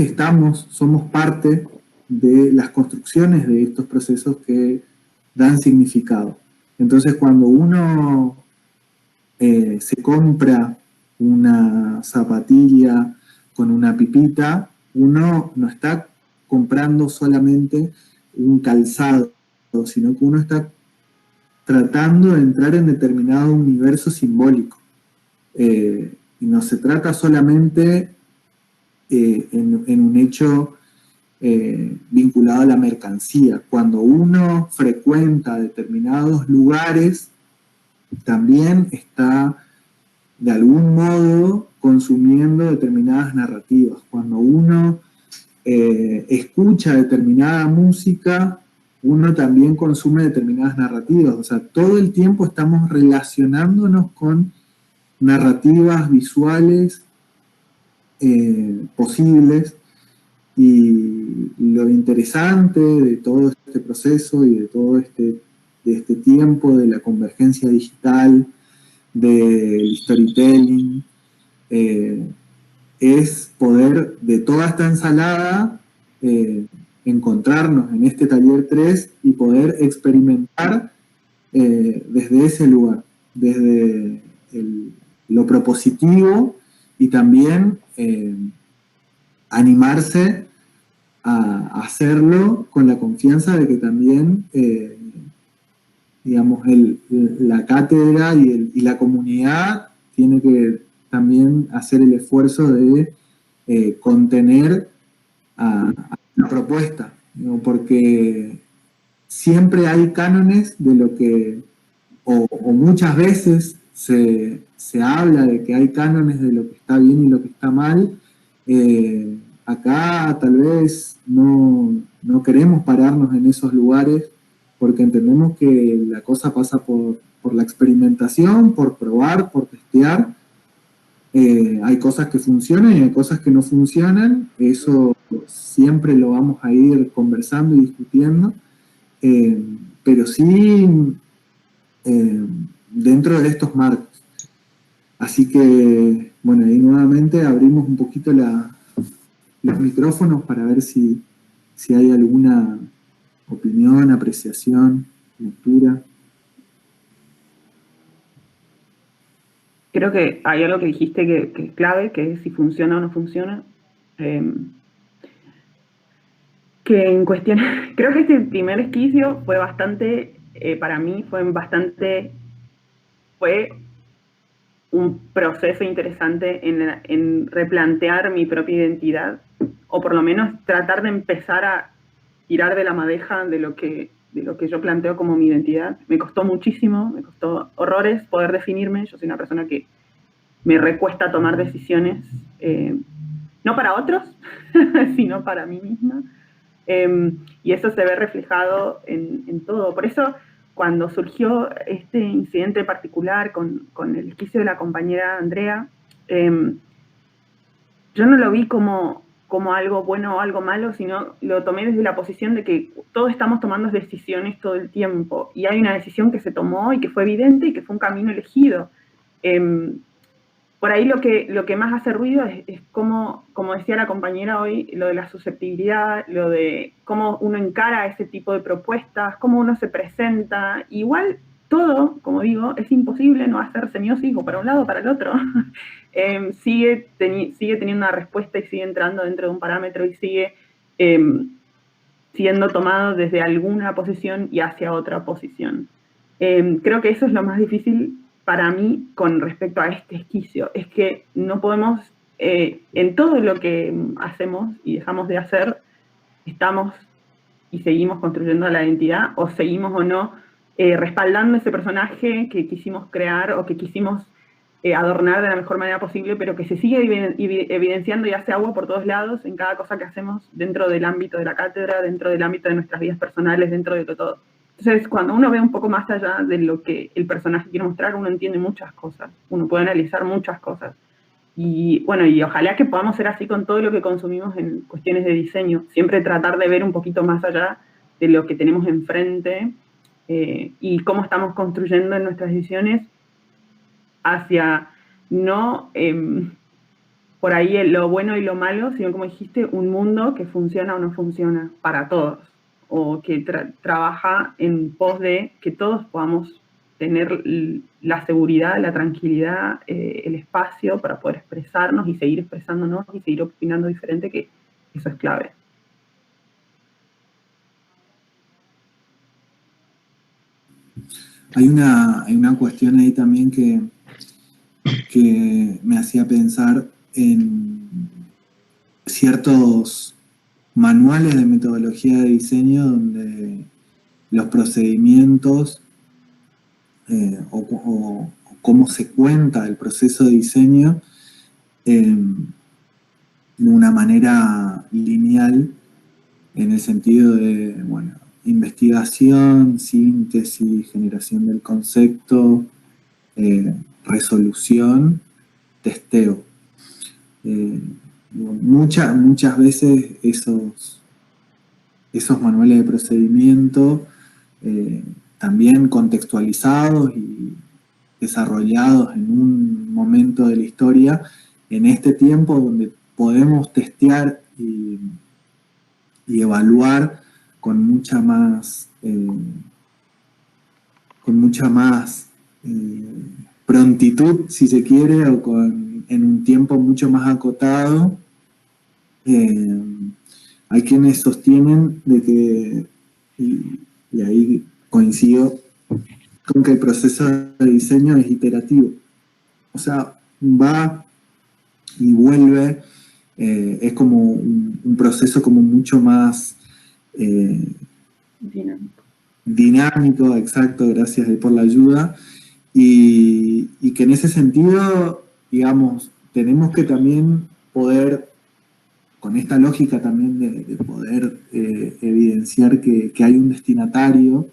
somos parte de las construcciones de estos procesos que dan significado. Entonces, cuando uno se compra una zapatilla con una pipita, uno no está comprando solamente un calzado, sino que uno está tratando de entrar en determinado universo simbólico. Y no se trata solamente en un hecho vinculado a la mercancía. Cuando uno frecuenta determinados lugares, también está de algún modo consumiendo determinadas narrativas. Cuando uno escucha determinada música, uno también consume determinadas narrativas. O sea, todo el tiempo estamos relacionándonos con narrativas visuales posibles, y lo interesante de todo este proceso y de todo este tiempo de la convergencia digital, del storytelling, es poder de toda esta ensalada encontrarnos en este taller 3 y poder experimentar desde ese lugar, desde lo propositivo, y también animarse a hacerlo con la confianza de que también, digamos, la cátedra y la comunidad tiene que también hacer el esfuerzo de contener a la propuesta, ¿no? Porque siempre hay cánones de lo que, o muchas veces se habla de que hay cánones de lo que está bien y lo que está mal. Acá tal vez no queremos pararnos en esos lugares, porque entendemos que la cosa pasa por la experimentación, por probar, por testear. Hay cosas que funcionan y hay cosas que no funcionan. Eso siempre lo vamos a ir conversando y discutiendo, pero sí dentro de estos marcos. Así que, bueno, ahí nuevamente abrimos un poquito los micrófonos para ver si hay alguna opinión, apreciación, lectura. Creo que hay algo que dijiste que es clave, que es si funciona o no funciona. Que en cuestión, creo que este primer esquicio fue bastante, para mí fue un proceso interesante en replantear mi propia identidad, o por lo menos tratar de empezar a tirar de la madeja de lo que yo planteo como mi identidad. Me costó muchísimo, me costó horrores poder definirme. Yo soy una persona que me recuesta tomar decisiones, no para otros, sino para mí misma. Y eso se ve reflejado en todo. Por eso, cuando surgió este incidente particular con el esquicio de la compañera Andrea, yo no lo vi como algo bueno o algo malo, sino lo tomé desde la posición de que todos estamos tomando decisiones todo el tiempo, y hay una decisión que se tomó y que fue evidente y que fue un camino elegido. Por ahí lo que más hace ruido es como decía la compañera hoy, lo de la susceptibilidad, lo de cómo uno encara ese tipo de propuestas, cómo uno se presenta. Igual todo, como digo, es imposible no hacer semiosis o para un lado o para el otro. Sigue teniendo una respuesta y sigue entrando dentro de un parámetro y sigue siendo tomado desde alguna posición y hacia otra posición. Creo que eso es lo más difícil para mí con respecto a este esquicio, es que no podemos, en todo lo que hacemos y dejamos de hacer, estamos y seguimos construyendo la identidad, o seguimos o no respaldando ese personaje que quisimos crear o que quisimos adornar de la mejor manera posible, pero que se sigue evidenciando y hace agua por todos lados en cada cosa que hacemos dentro del ámbito de la cátedra, dentro del ámbito de nuestras vidas personales, dentro de todo. Entonces, cuando uno ve un poco más allá de lo que el personaje quiere mostrar, uno entiende muchas cosas, uno puede analizar muchas cosas. Y bueno, y ojalá que podamos ser así con todo lo que consumimos en cuestiones de diseño, siempre tratar de ver un poquito más allá de lo que tenemos enfrente y cómo estamos construyendo en nuestras decisiones hacia no por ahí lo bueno y lo malo, sino como dijiste, un mundo que funciona o no funciona para todos, o que trabaja en pos de que todos podamos tener la seguridad, la tranquilidad, el espacio para poder expresarnos y seguir expresándonos y seguir opinando diferente, que eso es clave. Hay una cuestión ahí también que me hacía pensar en ciertos manuales de metodología de diseño donde los procedimientos o cómo se cuenta el proceso de diseño de una manera lineal, en el sentido de, bueno, investigación, síntesis, generación del concepto, resolución, testeo. Muchas veces esos manuales de procedimiento también contextualizados y desarrollados en un momento de la historia, en este tiempo donde podemos testear y evaluar con mucha más prontitud, si se quiere, o en un tiempo mucho más acotado. Hay quienes sostienen de que, y ahí coincido, con que el proceso de diseño es iterativo. O sea, va y vuelve, es como un proceso como mucho más dinámico, exacto, gracias por la ayuda, y que en ese sentido, digamos, tenemos que también poder, con esta lógica también de poder evidenciar que hay un destinatario,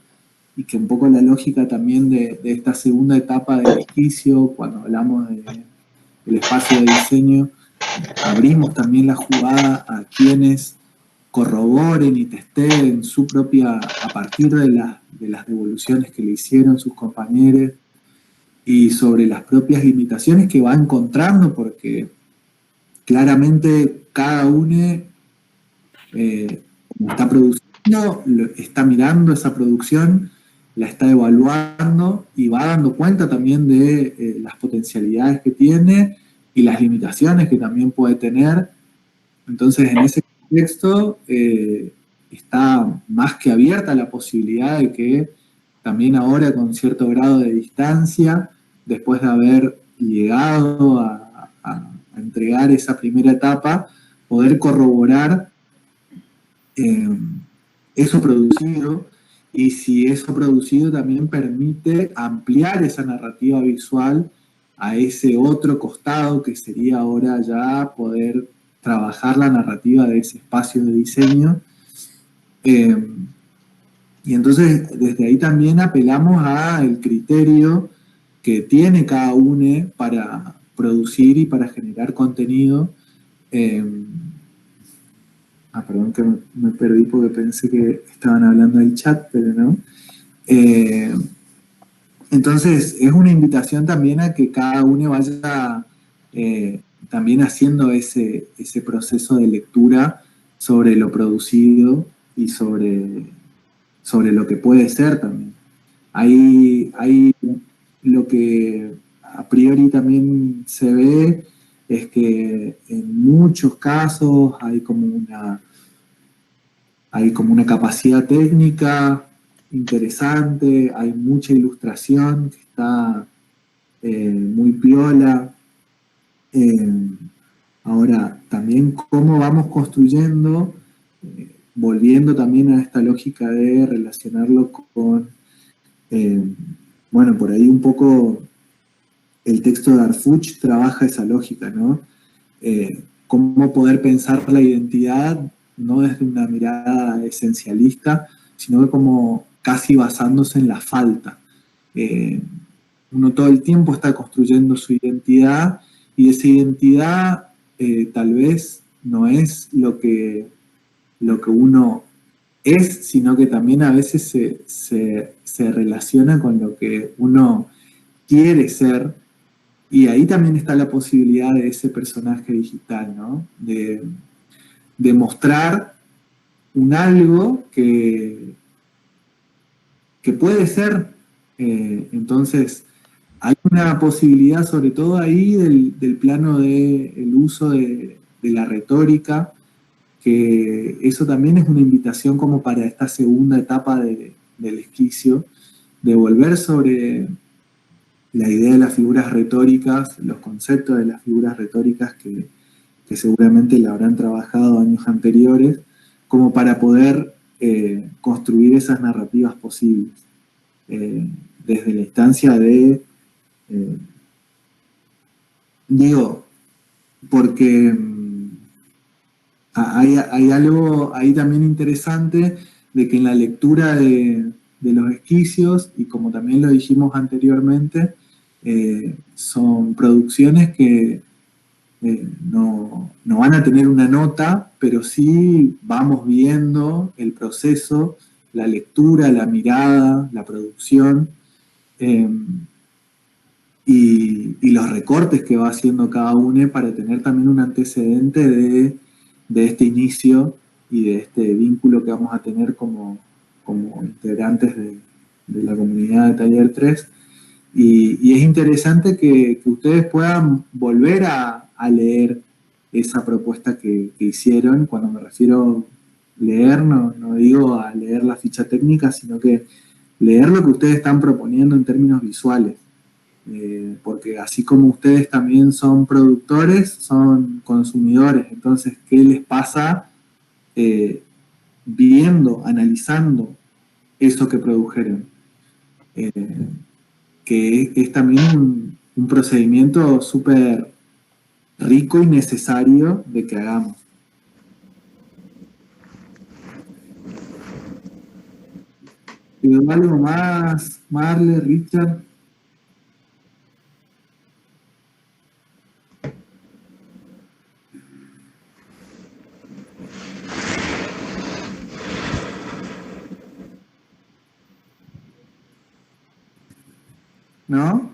y que un poco la lógica también de esta segunda etapa del edificio, cuando hablamos del espacio de diseño, abrimos también la jugada a quienes corroboren y testeen su propia, a partir de las devoluciones que le hicieron sus compañeros, y sobre las propias limitaciones que va encontrando, porque claramente cada uno está produciendo, está mirando esa producción, la está evaluando y va dando cuenta también de las potencialidades que tiene y las limitaciones que también puede tener. Entonces, en ese contexto está más que abierta la posibilidad de que también ahora, con cierto grado de distancia, después de haber llegado a entregar esa primera etapa, poder corroborar eso producido, y si eso producido también permite ampliar esa narrativa visual a ese otro costado, que sería ahora ya poder trabajar la narrativa de ese espacio de diseño. Y entonces desde ahí también apelamos al criterio que tiene cada uno para producir y para generar contenido. Perdón que me perdí porque pensé que estaban hablando del chat, pero no. Entonces es una invitación también a que cada uno vaya también haciendo ese proceso de lectura sobre lo producido y sobre lo que puede ser también. Hay lo que a priori también se ve, es que en muchos casos hay como una capacidad técnica interesante, hay mucha ilustración que está muy piola. Ahora, también cómo vamos construyendo, volviendo también a esta lógica de relacionarlo con, bueno, por ahí un poco el texto de Arfuch trabaja esa lógica, ¿no? Cómo poder pensar la identidad no desde una mirada esencialista, sino que como casi basándose en la falta. Uno todo el tiempo está construyendo su identidad y esa identidad tal vez no es lo que uno es, sino que también a veces se relaciona con lo que uno quiere ser, y ahí también está la posibilidad de ese personaje digital, ¿no? De mostrar un algo que puede ser. Entonces, hay una posibilidad, sobre todo ahí, del plano del uso de la retórica, que eso también es una invitación como para esta segunda etapa del esquicio, de volver sobre la idea de las figuras retóricas, los conceptos de las figuras retóricas que seguramente la habrán trabajado años anteriores, como para poder construir esas narrativas posibles. Desde la instancia de, digo, porque hay algo ahí también interesante de que en la lectura de los esquicios, y como también lo dijimos anteriormente, son producciones que no van a tener una nota, pero sí vamos viendo el proceso, la lectura, la mirada, la producción, y los recortes que va haciendo cada uno para tener también un antecedente de este inicio y de este vínculo que vamos a tener como integrantes de la comunidad de Taller 3. Y es interesante que ustedes puedan volver a leer esa propuesta que hicieron. Cuando me refiero a leer, no digo a leer la ficha técnica, sino que leer lo que ustedes están proponiendo en términos visuales. Porque así como ustedes también son productores, son consumidores. Entonces, ¿qué les pasa viendo, analizando eso que produjeron? Que es también un procedimiento súper rico y necesario de que hagamos. ¿Algo más, Marle, Richard? ¿No?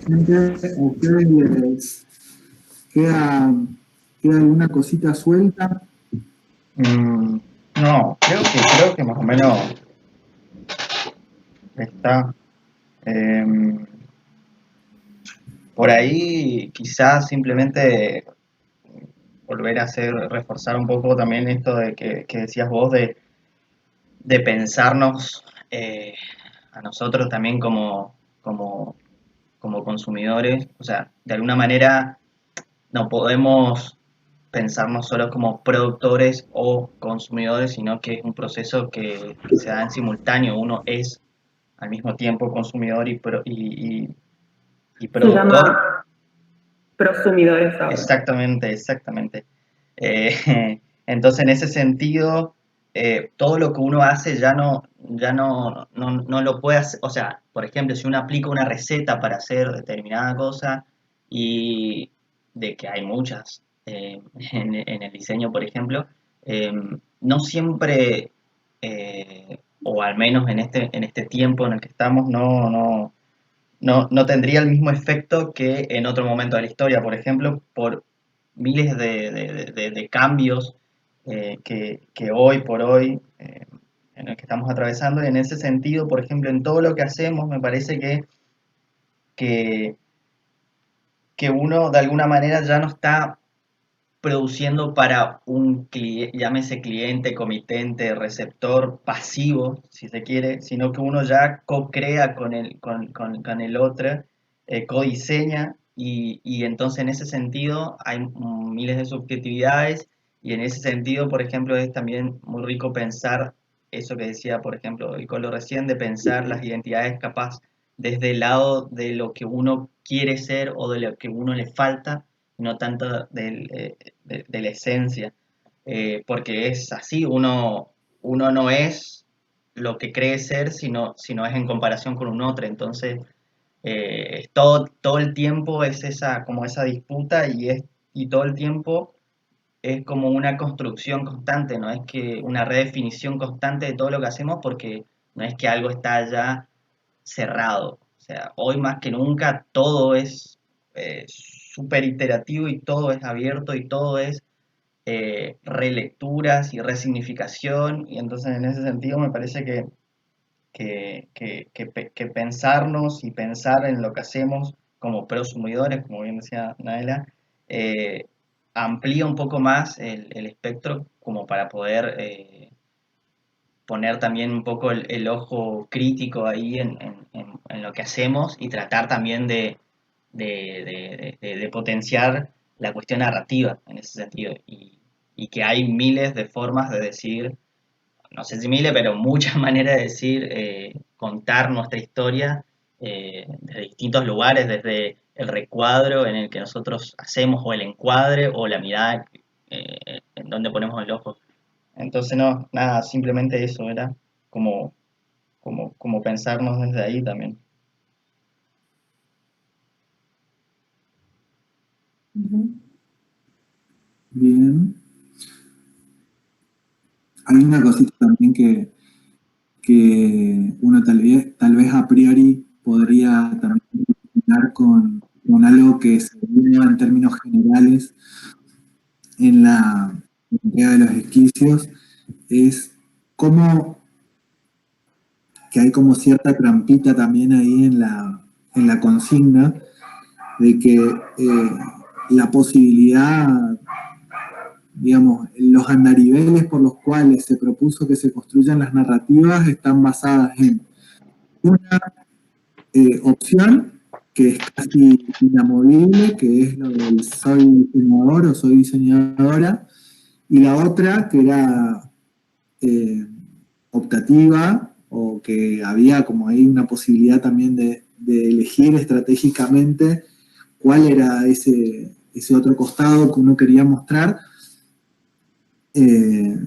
¿A ustedes les queda alguna cosita suelta? No, creo que más o menos está. Por ahí quizás simplemente volver a reforzar un poco también esto de que decías vos de pensarnos a nosotros también como consumidores. O sea, de alguna manera no podemos pensarnos solo como productores o consumidores, sino que es un proceso que se da en simultáneo. Uno es al mismo tiempo consumidor y Se productor. llama prosumidores ahora. Exactamente. Entonces, en ese sentido, todo lo que uno hace ya no lo puede hacer. O sea, por ejemplo, si uno aplica una receta para hacer determinada cosa, y de que hay muchas en el diseño, por ejemplo, no siempre, o al menos en este tiempo en el que estamos, no tendría el mismo efecto que en otro momento de la historia, por ejemplo, por miles de cambios que hoy por hoy en el que estamos atravesando. Y en ese sentido, por ejemplo, en todo lo que hacemos, me parece que uno de alguna manera ya no está produciendo para un cliente, llámese cliente, comitente, receptor pasivo, si se quiere, sino que uno ya co-crea con el otro, co-diseña, y entonces en ese sentido hay miles de subjetividades, y en ese sentido, por ejemplo, es también muy rico pensar eso que decía, por ejemplo, el Colo recién, de pensar las identidades capaz desde el lado de lo que uno quiere ser o de lo que uno le falta, no tanto de la esencia, porque es así. Uno no es lo que cree ser, sino es en comparación con un otro. Entonces, todo el tiempo es como esa disputa y todo el tiempo es como una construcción constante, no es que una redefinición constante de todo lo que hacemos, porque no es que algo está ya cerrado. O sea, hoy más que nunca todo es súper iterativo y todo es abierto y todo es relecturas y resignificación, y entonces en ese sentido me parece que pensarnos y pensar en lo que hacemos como prosumidores, como bien decía Naela, amplía un poco más el espectro como para poder poner también un poco el ojo crítico ahí en lo que hacemos y tratar también de potenciar la cuestión narrativa en ese sentido y que hay miles de formas de decir, no sé si miles, pero muchas maneras de decir, contar nuestra historia desde distintos lugares, desde el recuadro en el que nosotros hacemos, o el encuadre, o la mirada en donde ponemos el ojo. Entonces, no, nada, simplemente eso era como pensarnos desde ahí también. Bien. Hay una cosita también que uno tal vez a priori podría también relacionar con algo que se ve en términos generales en la entrega de los esquicios, es cómo que hay como cierta trampita también ahí en la consigna de que la posibilidad, digamos, los andariveles por los cuales se propuso que se construyan las narrativas están basadas en una opción que es casi inamovible, que es lo del soy diseñador o soy diseñadora, y la otra que era optativa, o que había como ahí una posibilidad también de elegir estratégicamente cuál era ese otro costado que uno quería mostrar. Era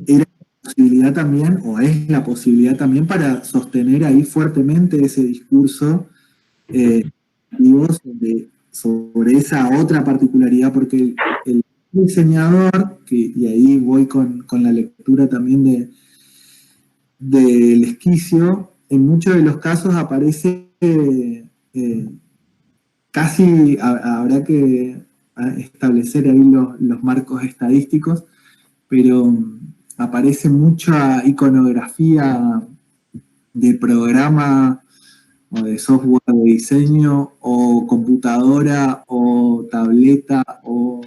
la posibilidad también, o es la posibilidad también para sostener ahí fuertemente ese discurso sobre esa otra particularidad, porque el diseñador, y ahí voy con la lectura también del esquicio, en muchos de los casos aparece casi, habrá que establecer ahí los marcos estadísticos, pero aparece mucha iconografía de programa o de software de diseño o computadora o tableta, o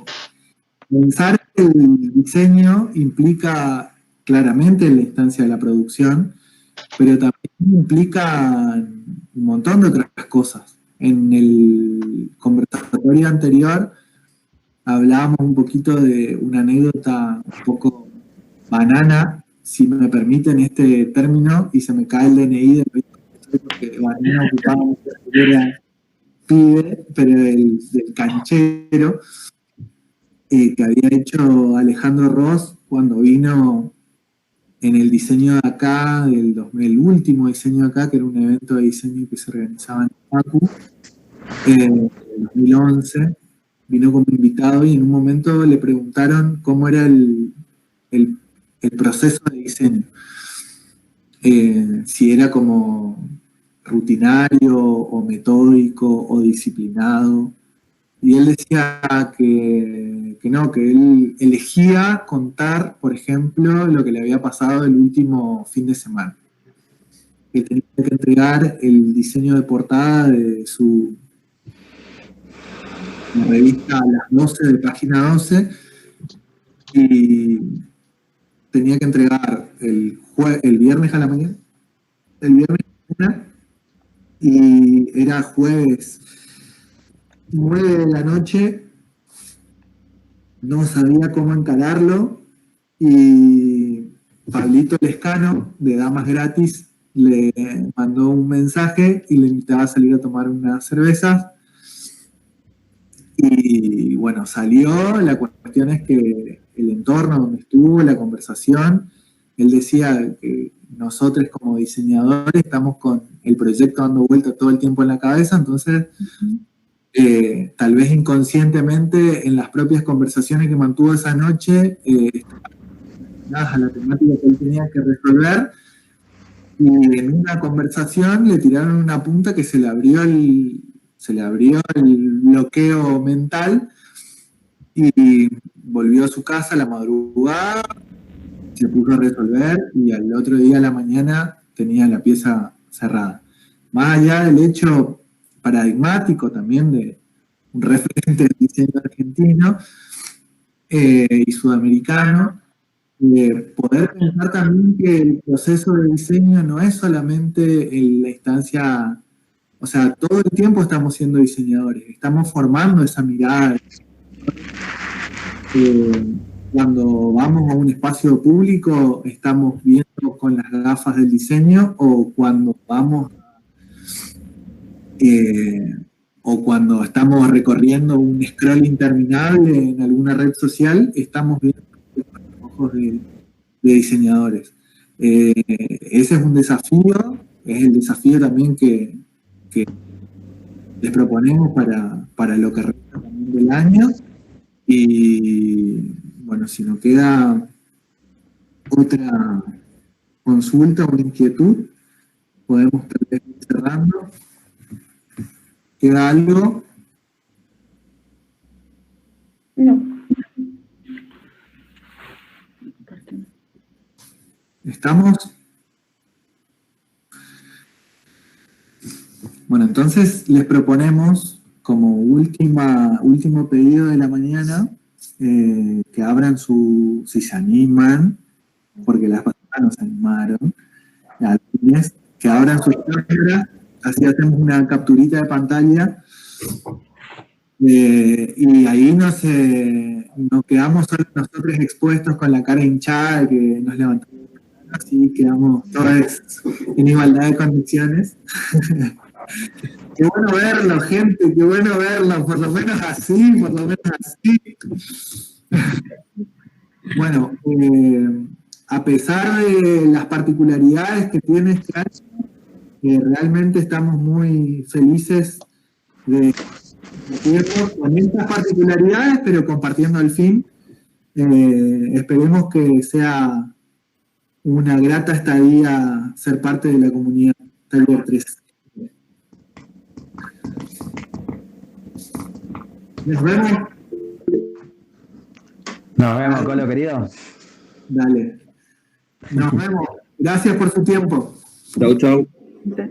pensar que el diseño implica claramente la instancia de la producción, pero también implica un montón de otras cosas. En el conversatorio anterior hablábamos un poquito de una anécdota un poco banana, si me permiten este término, y se me cae el DNI de porque banana ocupaba mucha figura pibe, pero del canchero que había hecho Alejandro Ross cuando vino en el diseño de acá, el último diseño de acá, que era un evento de diseño que se organizaba en Pacu, en 2011, vino como invitado y en un momento le preguntaron cómo era el proceso de diseño. Si era como rutinario o metódico o disciplinado. Y él decía que no, que él elegía contar, por ejemplo, lo que le había pasado el último fin de semana. Que tenía que entregar el diseño de portada de su revista a las 12 de página 12 y tenía que entregar el viernes a la mañana, y era jueves 9 de la noche, no sabía cómo encararlo, y Pablito Lescano, de Damas Gratis, le mandó un mensaje y le invitaba a salir a tomar unas cervezas. Y bueno, salió, la cuestión es que el entorno donde estuvo, la conversación, él decía que nosotros como diseñadores estamos con el proyecto dando vuelta todo el tiempo en la cabeza, entonces tal vez inconscientemente en las propias conversaciones que mantuvo esa noche, a la temática que él tenía que resolver, y en una conversación le tiraron una punta que se le abrió el bloqueo mental y volvió a su casa a la madrugada, se puso a resolver y al otro día a la mañana tenía la pieza cerrada. Más allá del hecho paradigmático también de un referente del diseño argentino y sudamericano, poder pensar también que el proceso de diseño no es solamente en la instancia, o sea, todo el tiempo estamos siendo diseñadores, estamos formando esa mirada. Cuando vamos a un espacio público estamos viendo con las gafas del diseño, o cuando vamos o cuando estamos recorriendo un scroll interminable en alguna red social, estamos viendo con los ojos de diseñadores. Ese es un desafío, es el desafío también que les proponemos para lo que resta también del año. Y bueno, si nos queda otra consulta o inquietud, podemos tal vez ir cerrando. ¿Queda algo? No. ¿Estamos? Bueno, entonces les proponemos como último pedido de la mañana que abran si se animan, porque las pasadas no se animaron, que abran sus cámaras, así hacemos una capturita de pantalla y ahí nos quedamos solo nosotros expuestos con la cara hinchada, que nos levantamos así, quedamos todos en igualdad de condiciones. Qué bueno verlo, gente, qué bueno verlo, por lo menos así. Bueno, a pesar de las particularidades que tiene este año, realmente estamos muy felices de con estas particularidades, pero compartiendo el fin. Esperemos que sea una grata estadía ser parte de la comunidad Talgo 3. Nos vemos. Nos vemos, Colo, querido. Dale. Nos vemos. Gracias por su tiempo. Chau, chau. Sí.